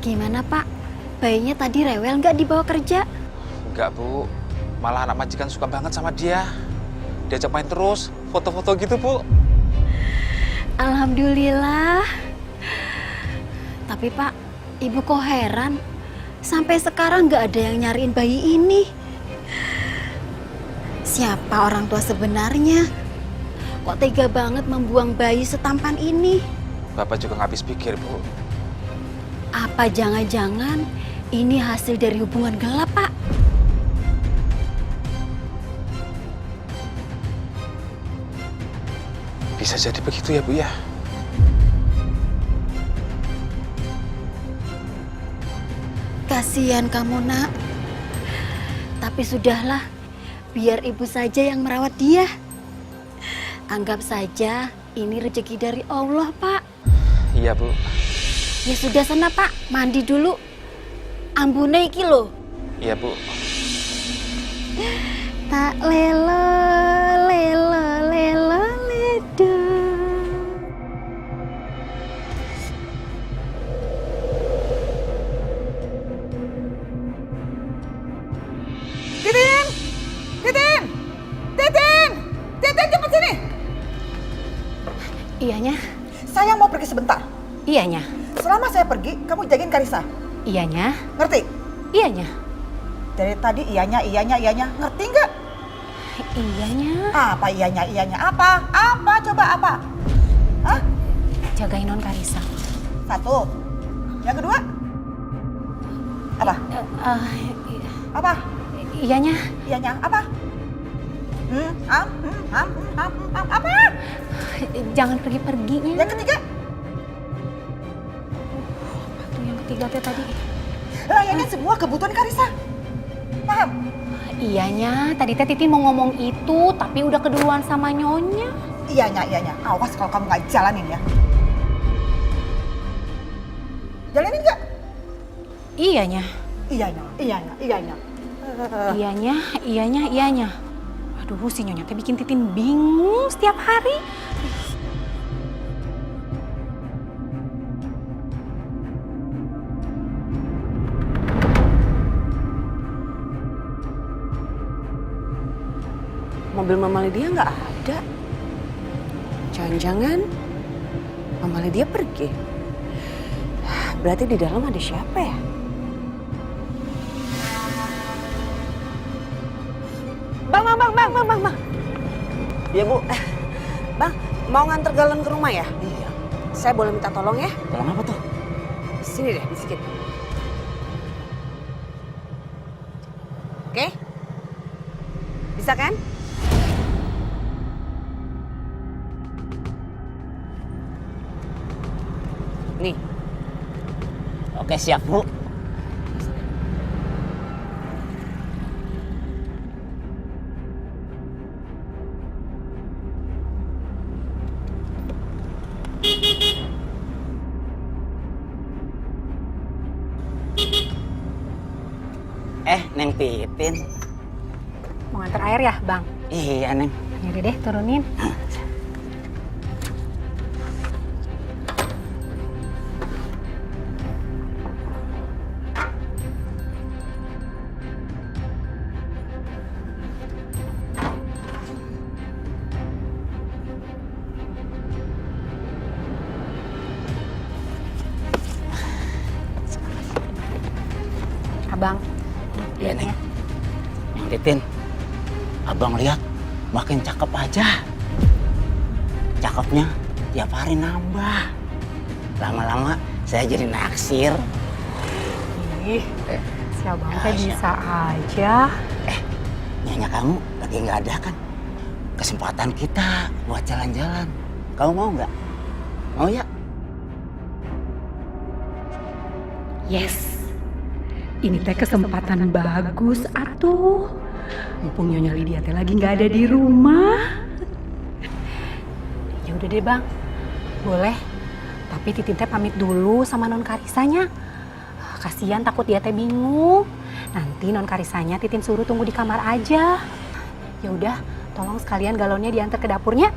Gimana Pak? Bayinya tadi rewel nggak dibawa kerja? Enggak, Bu. Malah anak majikan suka banget sama dia. Diajak main terus, foto-foto gitu, Bu. Alhamdulillah. Tapi Pak, Ibu kok heran? Sampai sekarang nggak ada yang nyariin bayi ini. Siapa orang tua sebenarnya? Kok tega banget membuang bayi setampan ini? Bapak juga nggak habis pikir, Bu. Apa jangan-jangan ini hasil dari hubungan gelap, Pak? Bisa jadi begitu ya, Bu ya? Kasihan kamu, Nak. Tapi sudahlah, biar Ibu saja yang merawat dia. Anggap saja ini rezeki dari Allah, Pak. Iya, Bu. Ya sudah sana Pak, mandi dulu. Ambune iki lho. Iya, Bu. Tak lelo, lelo, lelo, ledo. Titin! Titin! Titin! Titin, cepat sini! Iyanya. Saya mau pergi sebentar. Iyanya. Selama saya pergi, kamu jagain Karissa. Iyanya. Ngerti? Iyanya. Dari tadi iyanya. Ngerti nggak? Iyanya. Apa iyanya? Apa? Apa? Coba apa? Hah? Jagain non Karissa. Satu. Yang kedua? Apa? Apa? Iyanya. Iyanya apa? Apa? Jangan pergi-perginya. Yang ketiga? Yang ketiga tadi. Layanin semua kebutuhan Karissa. Paham? Iyanya, tadi Titi mau ngomong itu, tapi udah keduluan sama Nyonya. Iyanya. Awas kalau kamu nggak jalanin ya. Jalanin nggak? Iyanya. Iyanya. Aduh, si Nyonya teh bikin Titin bingung setiap hari. Mobil Mama Lydia nggak ada. Jangan-jangan Mama Lydia pergi. Berarti di dalam ada siapa ya? Bang. Iya, Bu. Bang, mau nganter galon ke rumah ya? Iya. Saya boleh minta tolong ya? Tolong apa tuh? Sini deh, sedikit. Oke? Bisa kan? Nih. Oke, siap, Bu. Neng Titin. Mau nganter air ya, Bang? Iya, Neng. Yaudah deh, turunin. Abang. Iya, Neng. Neng Titin, Abang lihat makin cakep aja. Cakepnya tiap hari nambah. Lama-lama saya jadi naksir. Ih, si Abang teh bisa aja. Nyonya kamu lagi nggak ada kan? Kesempatan kita buat jalan-jalan. Kamu mau nggak? Mau ya? Yes. Ini teh kesempatan bagus atuh. Mumpung Nyonya Lydia teh lagi nggak ada di rumah. Ya udah deh, Bang. Boleh. Tapi Titin teh pamit dulu sama Non Karisanya. Kasihan takut dia teh bingung. Nanti Non Karisanya Titin suruh tunggu di kamar aja. Ya udah, tolong sekalian galonnya diantar ke dapurnya.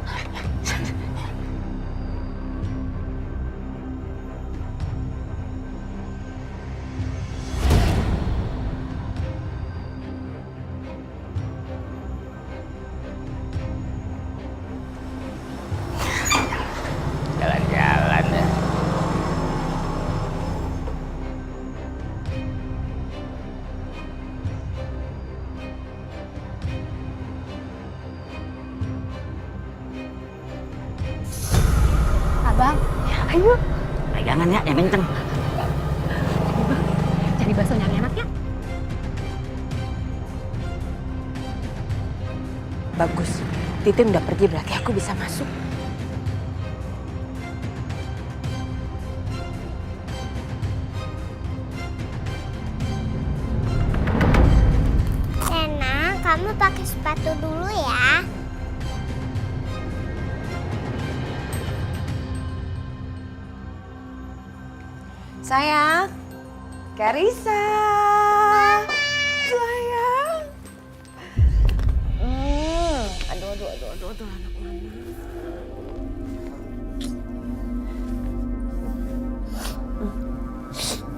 Jalan-jalan ya. Abang, ayo. Pegangan ya, yang kenceng. Cari bakso yang enak ya. Bagus. Titin udah pergi berarti aku bisa masuk. Rena, kamu pakai sepatu dulu ya. Sayang, Karisa. Sayang. Aduh, anak mama.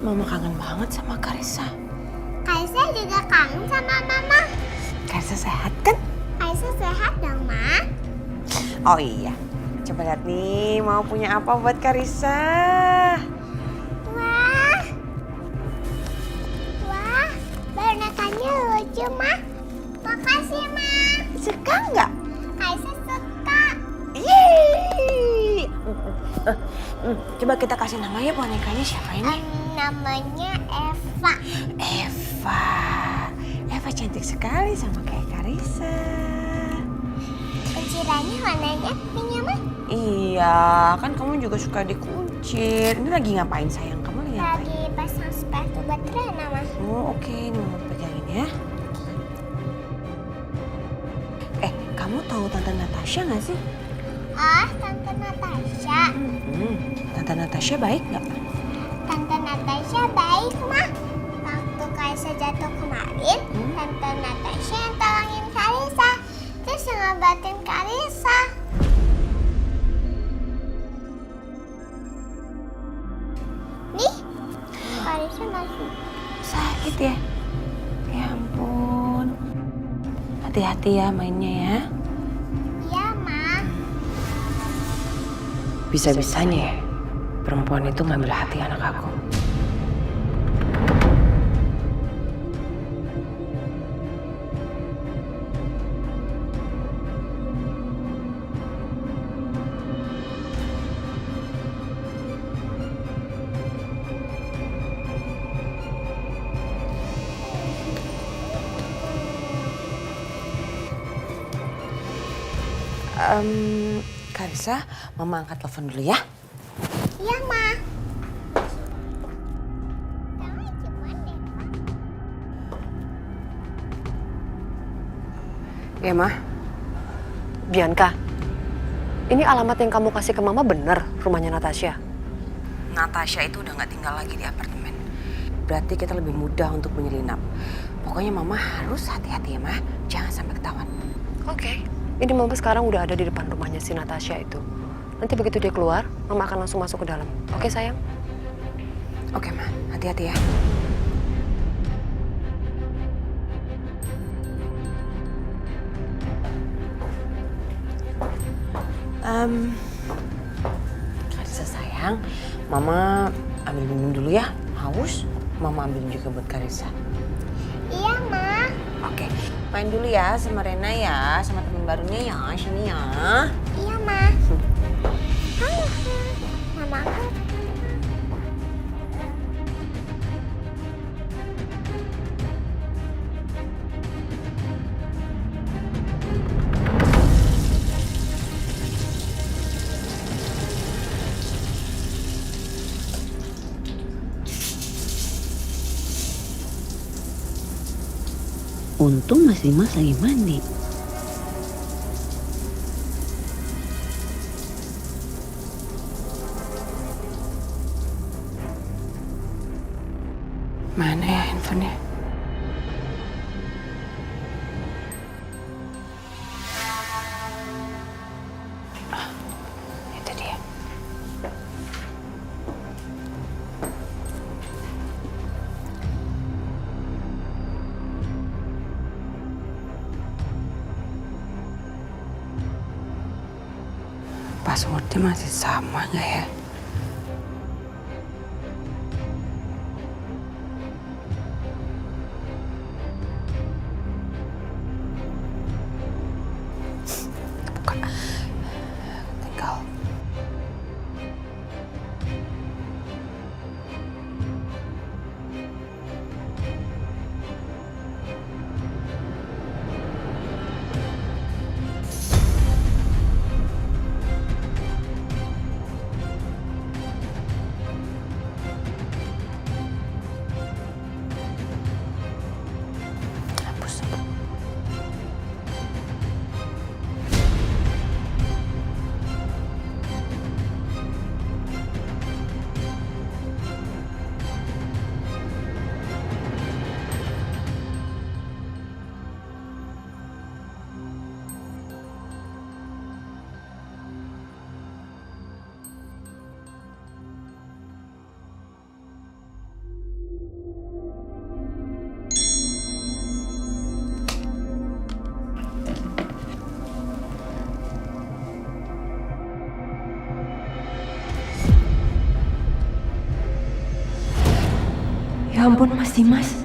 Mama kangen banget sama Karisa. Kaisa juga kangen sama mama. Karisa sehat kan? Kaisa sehat dong, Ma. Oh iya. Coba lihat nih, mau punya apa buat Karisa? Wah, bonekanya lucu, Ma. Makasih, Ma. Suka nggak? Kaisa suka. Yeay. Coba kita kasih namanya bonekanya siapa ini? Namanya Eva. Eva cantik sekali sama kayak Karisa. Kuncirannya warnanya pink ya, Ma? Iya, kan kamu juga suka dikuncir. Ini lagi ngapain sayang? Kamu lagi ngapain? Lagi pasang sepatu buat Rena, Ma. Oh oke, ini mau pegangin ya. Kamu tahu Tante Natasha nggak sih? Oh, Tante Natasha. Tante Natasha baik nggak? Tante Natasha baik, Mah. Waktu Kaisa jatuh kemarin, Tante Natasha yang tolongin Karisa. Terus yang ngobatin Karisa. Nih, Karisa masih Sakit ya? Ya ampun. Hati-hati ya mainnya ya. iya, Mah. Bisa-bisanya ya, perempuan itu ngambil hati anak aku. Karisa, Mama angkat telepon dulu ya. Iya, Mah. Ya, Mah. Bianca, ini alamat yang kamu kasih ke Mama bener rumahnya Natasha? Natasha itu udah nggak tinggal lagi di apartemen. Berarti kita lebih mudah untuk menyelinap. Pokoknya Mama harus hati-hati ya, Mah. Jangan sampai ketahuan. Oke. Ini Mama sekarang udah ada di depan rumahnya si Natasha itu. Nanti begitu dia keluar, Mama akan langsung masuk ke dalam. Oke, sayang? Oke, Ma. Hati-hati ya. Karisa sayang, Mama ambil minum dulu ya. Haus? Mama ambil juga buat Karisa. Iya, Mah. Oke, main dulu ya sama Rena ya, sama teman barunya ya, sini ya. Iya, Mah. Mama aku. Untung Mas Dimas lagi mandi. Mana ya handphonenya? Itu dia. Passwordnya masih sama nggak ya? Buka. Tinggal. Hapus. Ya ampun, Mas Dimas.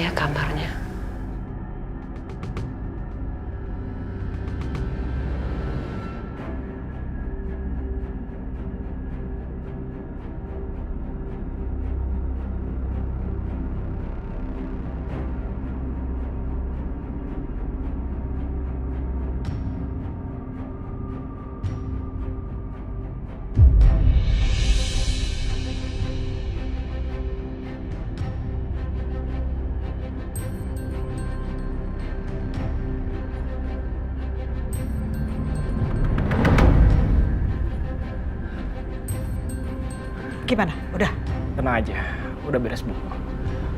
ya kamarnya? Gimana? Udah? Tenang aja, udah beres Bu.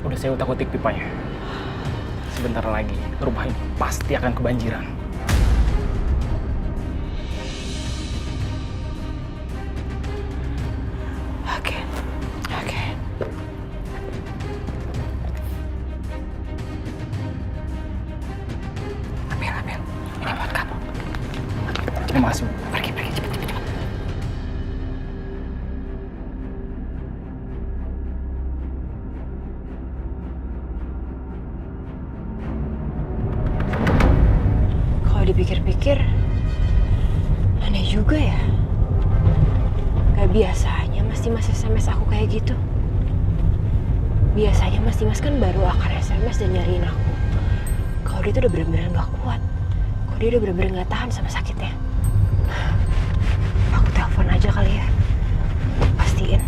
Udah saya utak-utik pipanya. Sebentar lagi rumah ini pasti akan kebanjiran. Oke. Ambil. Ini buat kamu. Terima kasih Bu. Pergi, cepet. Kalau dipikir-pikir, aneh juga ya. Gak biasanya Mas Dimas SMS aku kayak gitu. Biasanya Mas Dimas kan baru akan SMS dan nyariin aku. Kalau dia tuh udah bener-bener gak kuat. Kalau dia udah bener-bener gak tahan sama sakitnya. Aku telepon aja kali ya. Pastiin.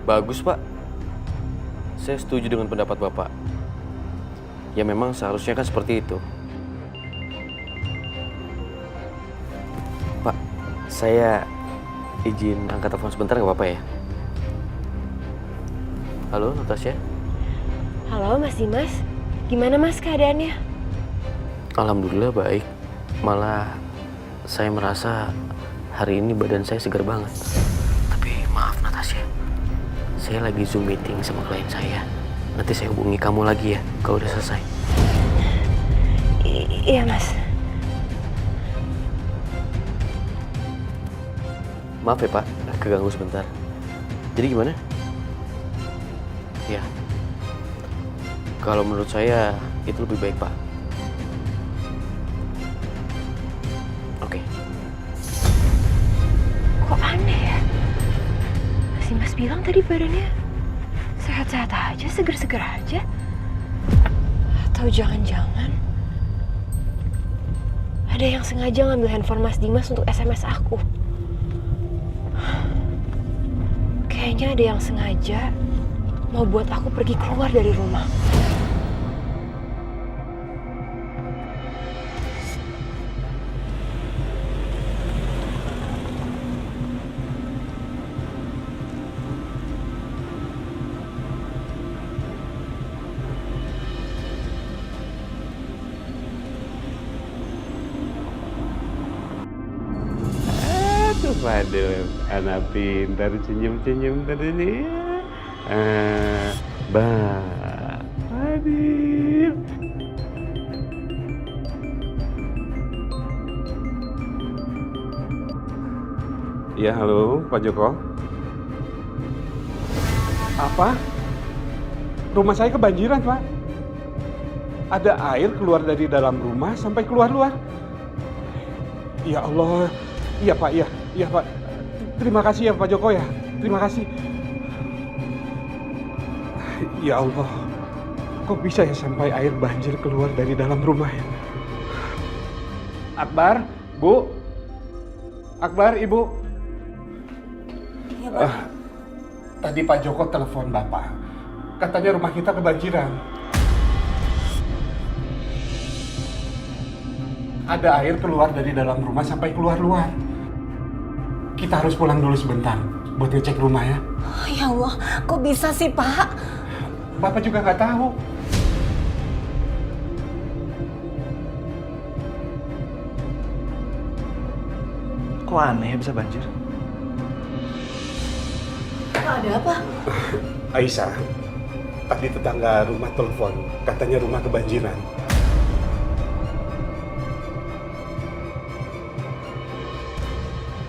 Bagus, Pak. Saya setuju dengan pendapat Bapak. Ya memang seharusnya kan seperti itu. Pak, saya izin angkat telepon sebentar nggak apa-apa ya? Halo, Natasha? Halo Mas Dimas, gimana Mas keadaannya? Alhamdulillah baik. Malah saya merasa hari ini badan saya segar banget. Tapi maaf Natasha, saya lagi Zoom meeting sama klien saya. Nanti saya hubungi kamu lagi ya kalau udah selesai. Iya Mas. Maaf ya Pak, keganggu sebentar. Jadi gimana? Ya. Kalau menurut saya itu lebih baik Pak. Oke. Kok aneh ya? Si Mas bilang tadi badannya sehat-sehat aja, seger-seger aja. Atau jangan-jangan ada yang sengaja ngambil handphone Mas Dimas untuk SMS aku. Kayaknya ada yang sengaja mau buat aku pergi keluar dari rumah. Waduh, anak pintar senyum-senyum tadi ya. Waduh. Ya, halo, Pak Joko. Apa? Rumah saya kebanjiran, Pak. Ada air keluar dari dalam rumah sampai keluar luar. Ya Allah. Iya, Pak, iya. Iya Pak, terima kasih ya Pak Joko ya, terima kasih. Ya Allah, kok bisa ya sampai air banjir keluar dari dalam rumah ya? Akbar, Bu, Akbar, Ibu. Iya Pak. Tadi Pak Joko telepon Bapak, katanya rumah kita kebanjiran. Ada air keluar dari dalam rumah sampai keluar luar. Kita harus pulang dulu sebentar buat ngecek rumah ya. Ya Allah, kok bisa sih Pak? Bapak juga nggak tahu. Kok aneh bisa banjir? Ada apa? Aisyah, tadi tetangga rumah telepon, katanya rumah kebanjiran.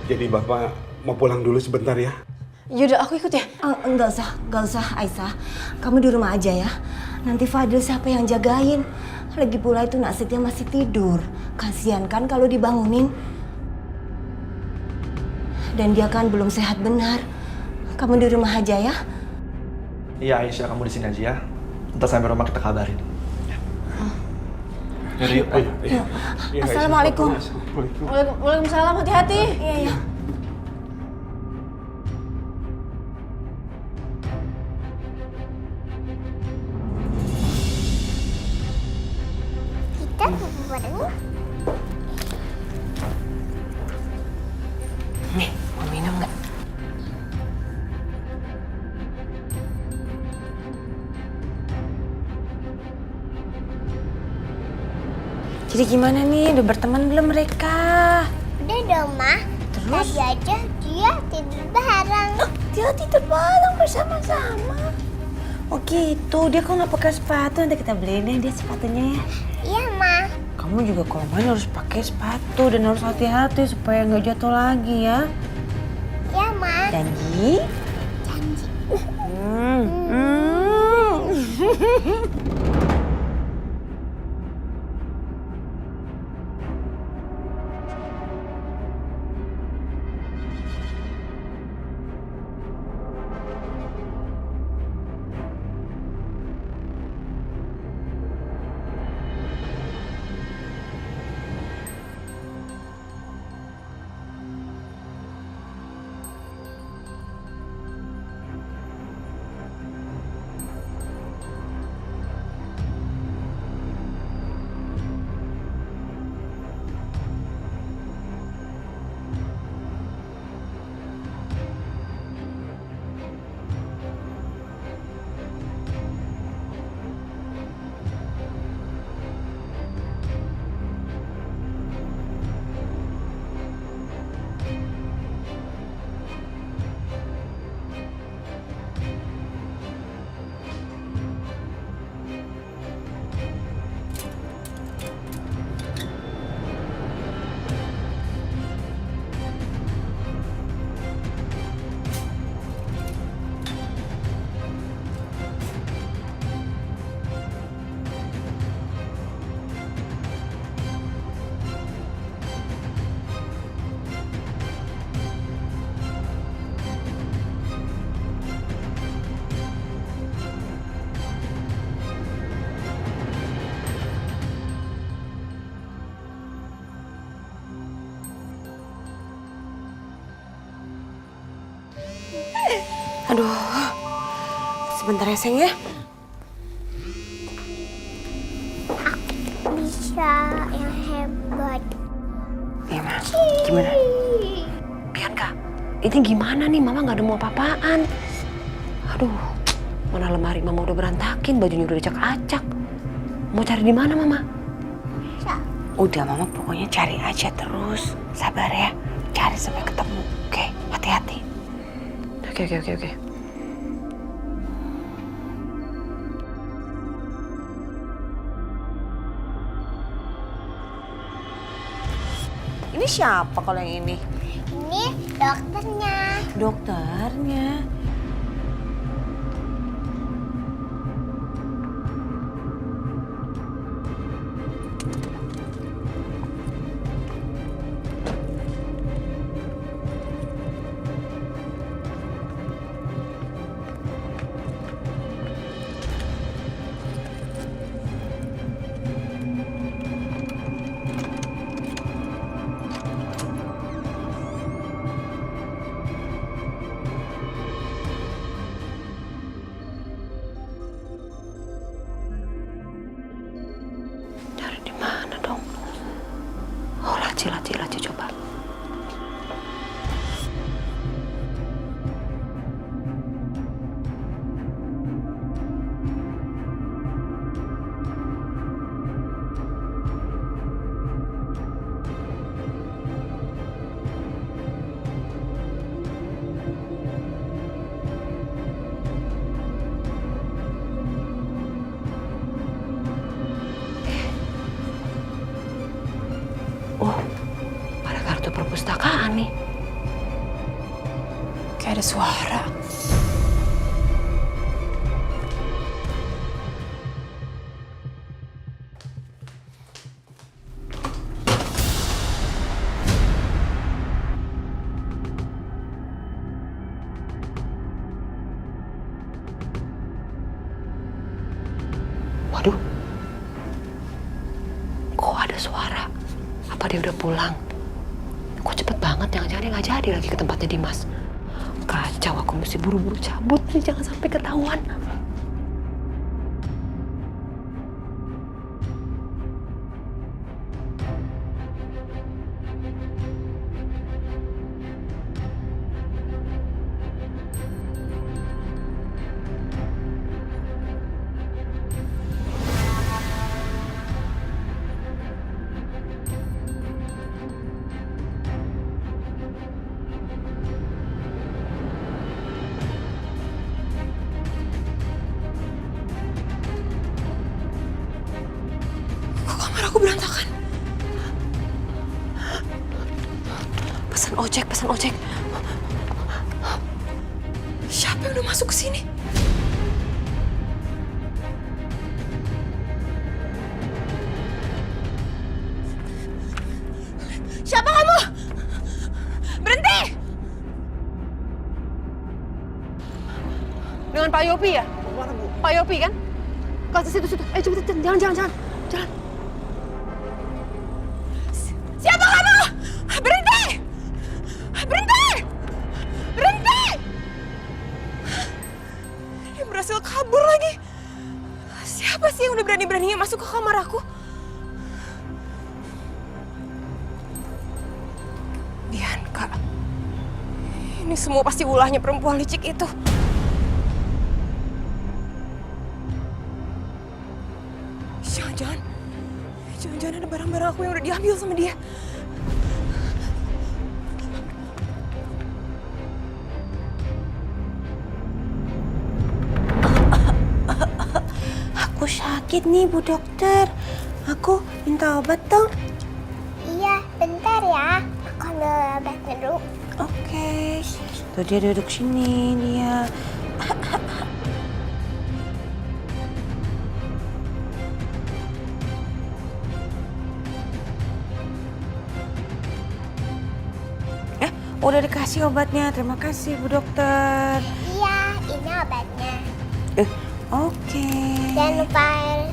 Jadi Bapak mau pulang dulu sebentar ya? Yaudah, aku ikut ya. Enggak usah Aisyah. Kamu di rumah aja ya. Nanti Fadil siapa yang jagain? Lagi pula itu Nak Setia masih tidur. Kasihan kan kalau dibangunin. Dan dia kan belum sehat benar. Kamu di rumah aja ya. Iya Aisyah, kamu di sini aja ya. Ntar sampai rumah kita kabarin. Yuk. Assalamualaikum. Waalaikumsalam, hati-hati. Iya. Kita bareng. Nih, mau minum nggak? Jadi gimana nih? Udah berteman belum mereka? Udah dong, Ma. Terus? Tadi aja dia tidur bareng. Dia tidur bareng bersama-sama. Oh gitu, dia kok nggak pakai sepatu? Nanti kita beliin deh dia sepatunya ya. Iya, Ma. Kamu juga kalau main harus pakai sepatu dan harus hati-hati supaya nggak jatuh lagi ya. Iya, Ma. Janji? Janji. Aduh, sebentar ya sayang ya. Bisa yang hebat. Iya, Ma. Gimana? Bianca, ini gimana nih? Mama nggak ada mau apa-apaan. Aduh, mana lemari Mama udah berantakin, bajunya udah dicak-acak. Mau cari di mana, Mama? Udah, Mama pokoknya cari aja terus. Sabar ya, cari sampai ketemu. Oke, hati-hati. Oke. Ini siapa kalau yang ini? Ini dokternya. Dokternya. suara. Waduh, kok ada suara? Apa dia udah pulang? Kok cepet banget, jangan-jangan dia nggak jadi lagi ke tempatnya Dimas. Kacau, aku mesti buru-buru cabut nih, jangan sampai ketahuan. Aku berantakan. Pesan ojek. Siapa yang udah masuk ke sini? Siapa kamu? Berhenti! Dengan Pak Yopi ya? Pak Yopi kan? Ke situ. Cepet, jangan. Siapa kamu? Berhenti! Dia berhasil kabur lagi. Siapa sih yang udah berani-beraninya masuk ke kamar aku? Bianca. Ini semua pasti ulahnya perempuan licik itu. Jangan-jangan ada barang-barang aku yang udah diambil sama dia. Aku sakit nih, Bu Dokter. Aku minta obat dong. Iya, bentar ya. Aku ambil obat dulu. Oke. Tuh dia duduk sini, dia. Udah dikasih obatnya. Terima kasih, Bu Dokter. Iya, ini obatnya. Oke. Jangan lupa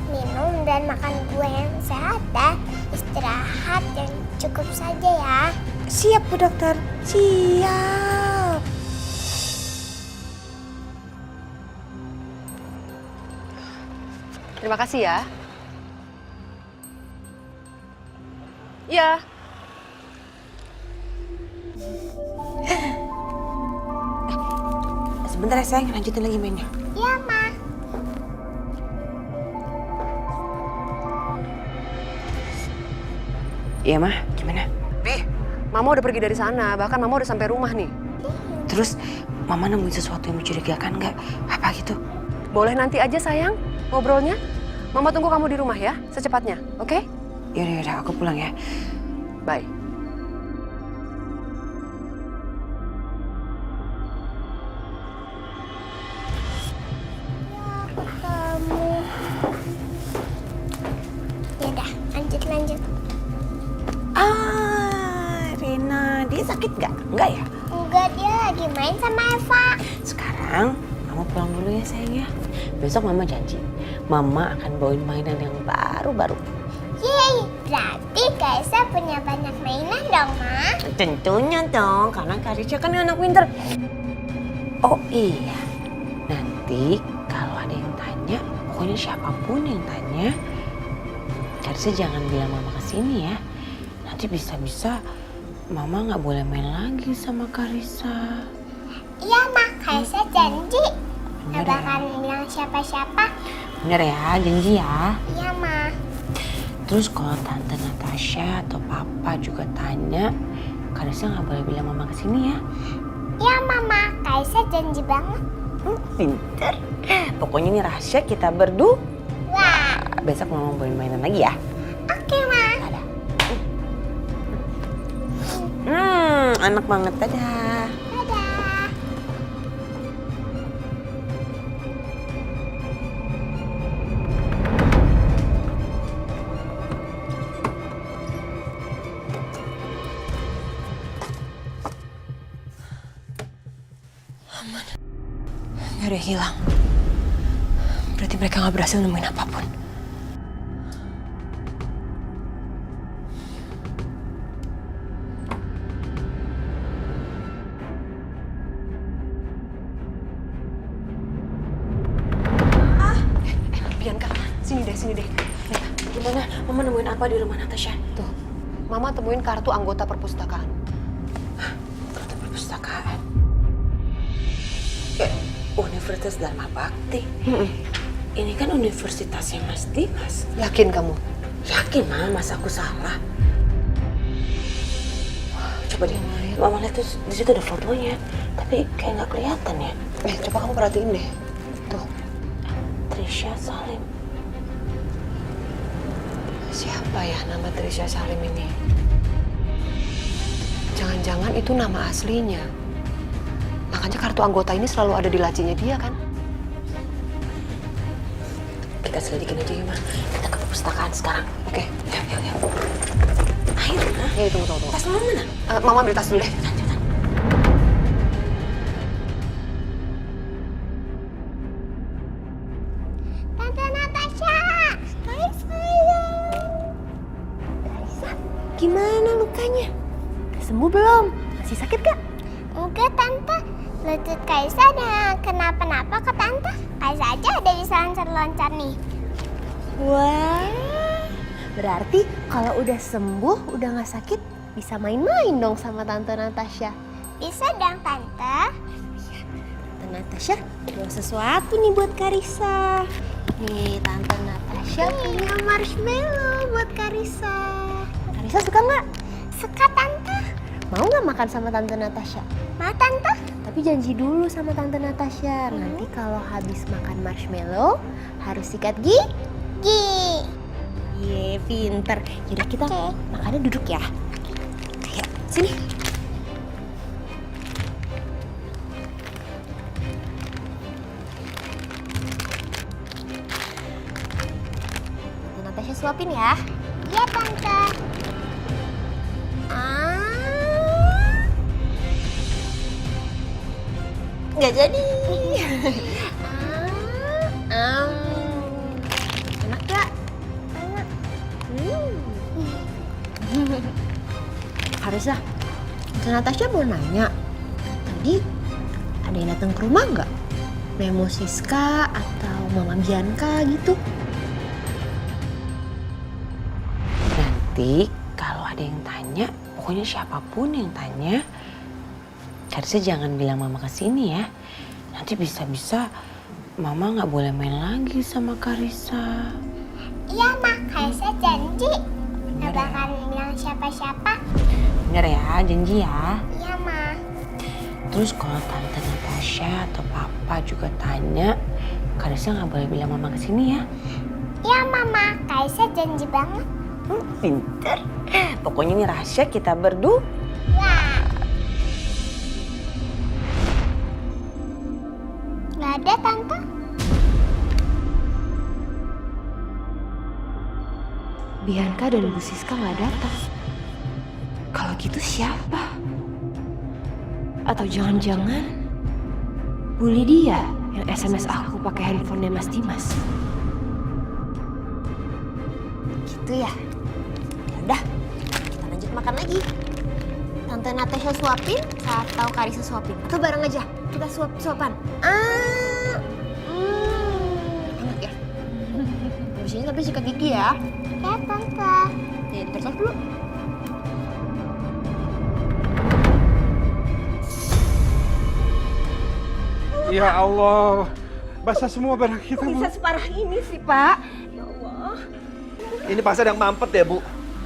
minum dan makan buah yang sehat dan istirahat yang cukup saja ya. Siap, Bu Dokter. Siap. Terima kasih ya. Iya. Sebentar ya sayang, lanjutin lagi mainnya. Iya, Ma. Iya, Ma. Gimana? Mama udah pergi dari sana, bahkan Mama udah sampai rumah nih. Terus, Mama nemuin sesuatu yang mencurigakan nggak? Apa gitu? Boleh nanti aja sayang, ngobrolnya. Mama tunggu kamu di rumah ya, secepatnya, oke? Yaudah, aku pulang ya. Bye. Yaudah, lanjut. Rena, dia sakit nggak? Enggak ya? Enggak, dia lagi main sama Eva. Sekarang, Mama pulang dulu ya sayang ya. Besok Mama janji, Mama akan bawain mainan yang baru-baru. Yeay, berarti Kaisa punya banyak mainan dong, Ma? Tentunya dong, karena Karisha kan anak pinter. Oh iya, nanti kalau ada yang tanya, pokoknya siapapun yang tanya, Karisha jangan bilang Mama kesini ya. Nanti bisa-bisa Mama nggak boleh main lagi sama Karisha. Iya, Ma. Kaisa janji. Bener Gak ya? bakal bilang siapa-siapa. Bener ya, janji ya. Iya, Ma. Terus kalau Tante Natasha atau Papa juga tanya, Karisha nggak boleh bilang Mama kesini ya. Iya, Mama. Kaisa janji banget. Pinter. Pokoknya ini rahasia kita berdua. Wah. Besok Mama bawain mainan lagi ya. Oke, Ma. Enak banget. Dadah. Dadah. hilang. Berarti mereka nggak berhasil nemuin apapun. Bianca, sini deh. Gimana? Mama nemuin apa di rumah Natasha? Tuh, Mama temuin kartu anggota perpustakaan. Kartu perpustakaan? Universitas Dharma Bakti. Ini kan universitasnya Mas Dimas. Yakin kamu? Yakin, Ma. Masa aku salah? Coba deh, Mama lihat tuh di situ ada fotonya, tapi kayak nggak kelihatan ya. Coba kamu perhatiin deh. Tuh. Trisha Salim. Siapa ya nama Trisha Salim ini? Jangan-jangan itu nama aslinya. Makanya kartu anggota ini selalu ada di lacinya dia kan? Kita selidikin aja ya, Ma. Kita ke perpustakaan sekarang. Oke. Ya. Ayo, Ma. Ya, tunggu. Tas Mama mana? Mama ambil tas dulu deh. Tante Natasha, sayang. Gimana lukanya? Sembuh belum? Masih sakit gak? Enggak, Tante. Lutut Kaisa ada kenapa-napa ke Tante. Kaisa aja ada bisa loncat-loncat nih. Wah, berarti kalau udah sembuh, udah gak sakit, bisa main-main dong sama Tante Natasha. Bisa dong, Tante. Tante Natasha bawa sesuatu nih buat Karissa. Nih, Tante Natasha punya marshmallow buat Karissa. Karissa suka nggak? Suka, Tante. Mau nggak makan sama Tante Natasha? Mau, Tante. Tapi janji dulu sama Tante Natasha. Nanti kalau habis makan marshmallow, harus sikat gigi. Ye, pinter. Yaudah kita makannya duduk ya. Ayo, sini. Tante Natasha suapin ya. Iya, Tante. Nggak jadi. Enak gak? Enak. Karissa, Tante Natasha mau nanya. Tadi ada yang datang ke rumah nggak? Memo Siska atau Mama Bianca gitu? Nanti kalau ada yang tanya, pokoknya siapapun yang tanya, Karissa jangan bilang Mama kesini ya. Nanti bisa-bisa Mama nggak boleh main lagi sama Karissa. Iya, Ma. Kaisa janji. Nggak bakal bilang siapa-siapa. Bener ya, janji ya. Iya, Ma. Terus kalau Tante Natasha atau Papa juga tanya, Karissa nggak boleh bilang Mama kesini ya. Iya, Mama. Kaisa janji banget. Pinter. Pokoknya ini rahasia kita berdua. Nggak ada, Tante. Bianca dan Bu Siska nggak datang. Kalau gitu siapa? Atau jangan-jangan Bu Lydia yang SMS aku pakai handphonenya Mas Dimas? Gitu ya? Udah, kita lanjut makan lagi. Tante Natasha suapin atau Karissa suapin? Atau bareng aja, kita suap-suapan. Enak ya? Habis ini tapi sikat gigi ya. Ya, Tante. Ya, terus dulu. Ya Allah, basah semua barang kita, Bu. Bisa separah ini sih, Pak. Ya Allah. Ini pasti ada yang mampet ya, Bu?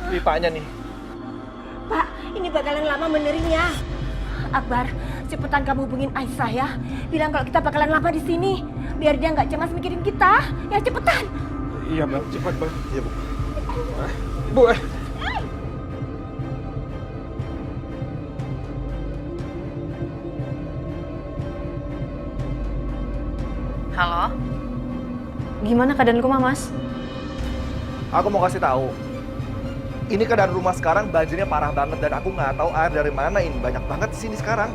Pipanya nih. Pak, ini bakalan lama beneringnya. Akbar, cepetan kamu hubungin Aisyah ya. Bilang kalau kita bakalan lama di sini. Biar dia nggak cemas mikirin kita. Ya, cepetan. Iya, Bang. Cepat, Bang. Iya, Bu. Bu, Halo? Gimana keadaan rumah, Mas? Aku mau kasih tahu. Ini keadaan rumah sekarang banjirnya parah banget dan aku nggak tahu air dari mana ini. Banyak banget di sini sekarang.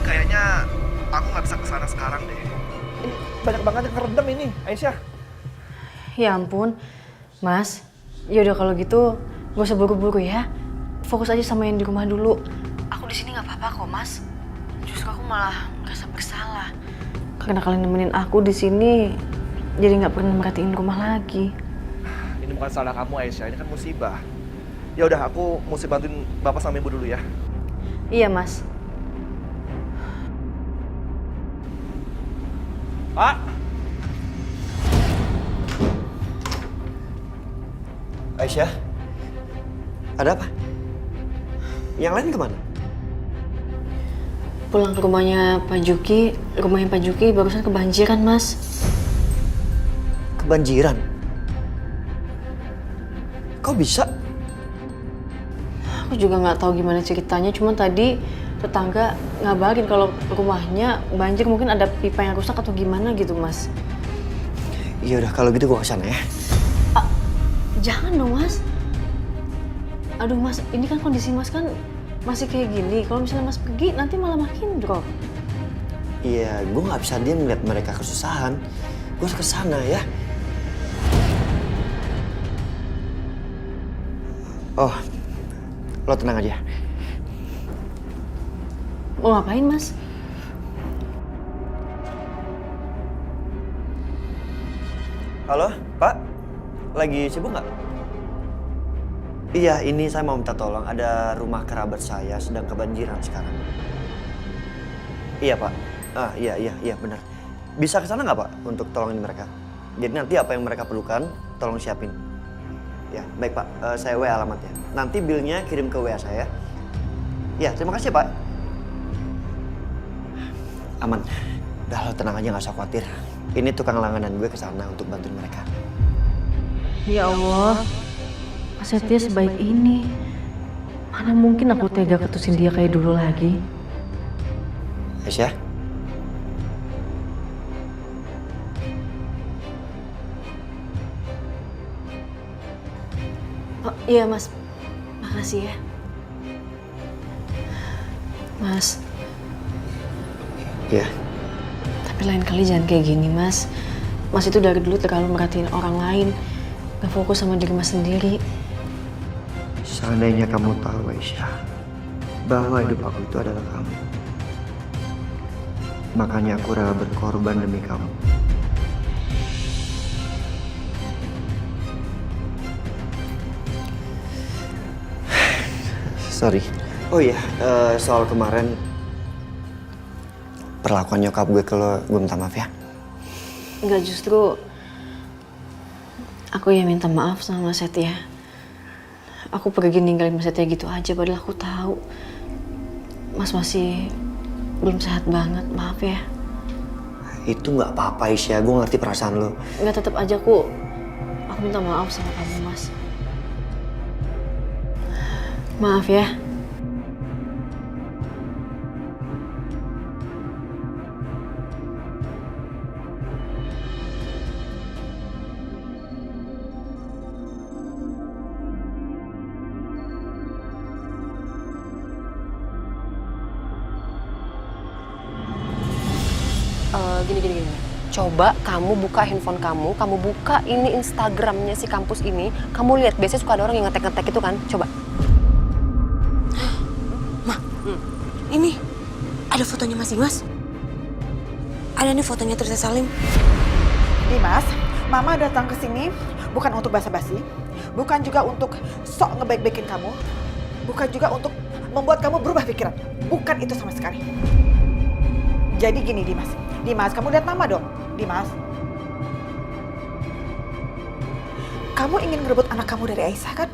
Kayaknya aku nggak bisa kesana sekarang deh. banyak banget yang kerendam ini, Aisyah. Ya ampun, Mas. Ya udah kalau gitu gak usah buru-buru ya. Fokus aja sama yang di rumah dulu. Aku di sini nggak apa-apa kok, Mas. Justru aku malah merasa bersalah karena kalian nemenin aku di sini, jadi nggak pernah merhatiin rumah lagi. Ini bukan salah kamu, Aisyah. Ini kan musibah. Ya udah, aku mesti bantuin bapak sama ibu dulu ya. Iya, Mas. Pak. Aisyah, ada apa? Yang lain kemana? Pulang ke rumahnya Pak Juki. Rumahnya Pak Juki barusan kebanjiran, Mas. Kebanjiran? Kok bisa? Aku juga nggak tahu gimana ceritanya. Cuma tadi tetangga ngabarin kalau rumahnya banjir, mungkin ada pipa yang rusak atau gimana gitu, Mas. Ya udah, kalau gitu gua kesana ya. Jangan dong, Mas. Aduh, Mas, ini kan kondisi Mas kan masih kayak gini. Kalau misalnya Mas pergi, nanti malah makin drop. Iya, gue nggak bisa diam melihat mereka kesusahan. Gue harus kesana ya. Oh, lo tenang aja. Mau ngapain, Mas? Halo, Pak? Lagi sibuk nggak? Iya, ini saya mau minta tolong. Ada rumah kerabat saya sedang kebanjiran sekarang. Iya, Pak. Iya, benar. Bisa ke sana nggak, Pak, untuk tolongin mereka? Jadi nanti apa yang mereka perlukan, tolong siapin. Ya, baik, Pak. Saya WA alamatnya. Nanti bilnya kirim ke WA saya. Ya, terima kasih, Pak. Aman. Udah, lo tenang aja, nggak usah khawatir. Ini tukang langganan gue ke sana untuk bantuin mereka. Ya Allah, Mas Setia sebaik ini. Mana mungkin aku tega ketusin dia kayak dulu lagi. Aisyah? Oh, iya, Mas. Makasih ya. Mas. Iya. Tapi lain kali jangan kayak gini, Mas. Mas itu dari dulu terlalu merhatiin orang lain. Gak fokus sama diri Mas sendiri. Seandainya kamu tahu, Aisyah, bahwa hidup aku itu adalah kamu. Makanya aku rela berkorban demi kamu. Sorry. Oh iya, soal kemarin perlakuan nyokap gue ke lo, gue minta maaf ya. Enggak, justru aku yang minta maaf sama Mas Setia. Aku pergi ninggalin Mas Setia gitu aja, padahal aku tahu Mas masih belum sehat banget. Maaf ya. Itu nggak apa-apa, Aisyah. Gue ngerti perasaan lo. Enggak, tetap aja aku minta maaf sama kamu, Mas. Maaf ya. Gini. Coba kamu buka handphone kamu buka ini Instagramnya si kampus ini, kamu lihat biasanya suka ada orang yang ngetek-ngetek itu kan, coba. Ma, ini ada fotonya Mas Dimas. Ada nih fotonya Trisha Salim. Dimas, Mama datang ke sini bukan untuk basa-basi, bukan juga untuk sok ngebaik-baikin kamu, bukan juga untuk membuat kamu berubah pikiran. Bukan itu sama sekali. Jadi gini, Dimas, kamu lihat Mama dong, Dimas. Kamu ingin merebut anak kamu dari Aisyah, kan?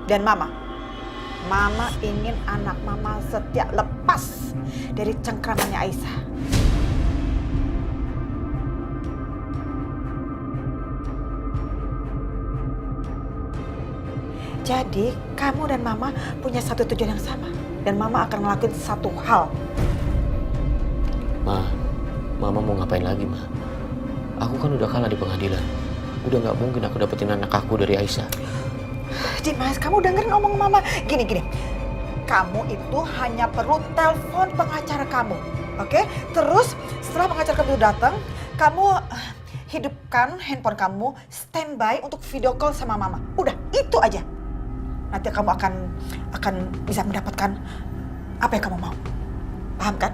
Dan Mama ingin anak Mama Setia lepas dari cengkramannya Aisyah. Jadi, kamu dan Mama punya satu tujuan yang sama. Dan Mama akan ngelakuin satu hal. Mama mau ngapain lagi, Ma? Aku kan udah kalah di pengadilan. Udah nggak mungkin aku dapetin anak aku dari Aisyah. Dimas, kamu dengerin omong mama. Gini. Kamu itu hanya perlu telepon pengacara kamu. Oke? Terus setelah pengacara kamu datang, kamu hidupkan handphone kamu standby untuk video call sama mama. Udah, itu aja. Nanti kamu akan bisa mendapatkan apa yang kamu mau. Paham kan?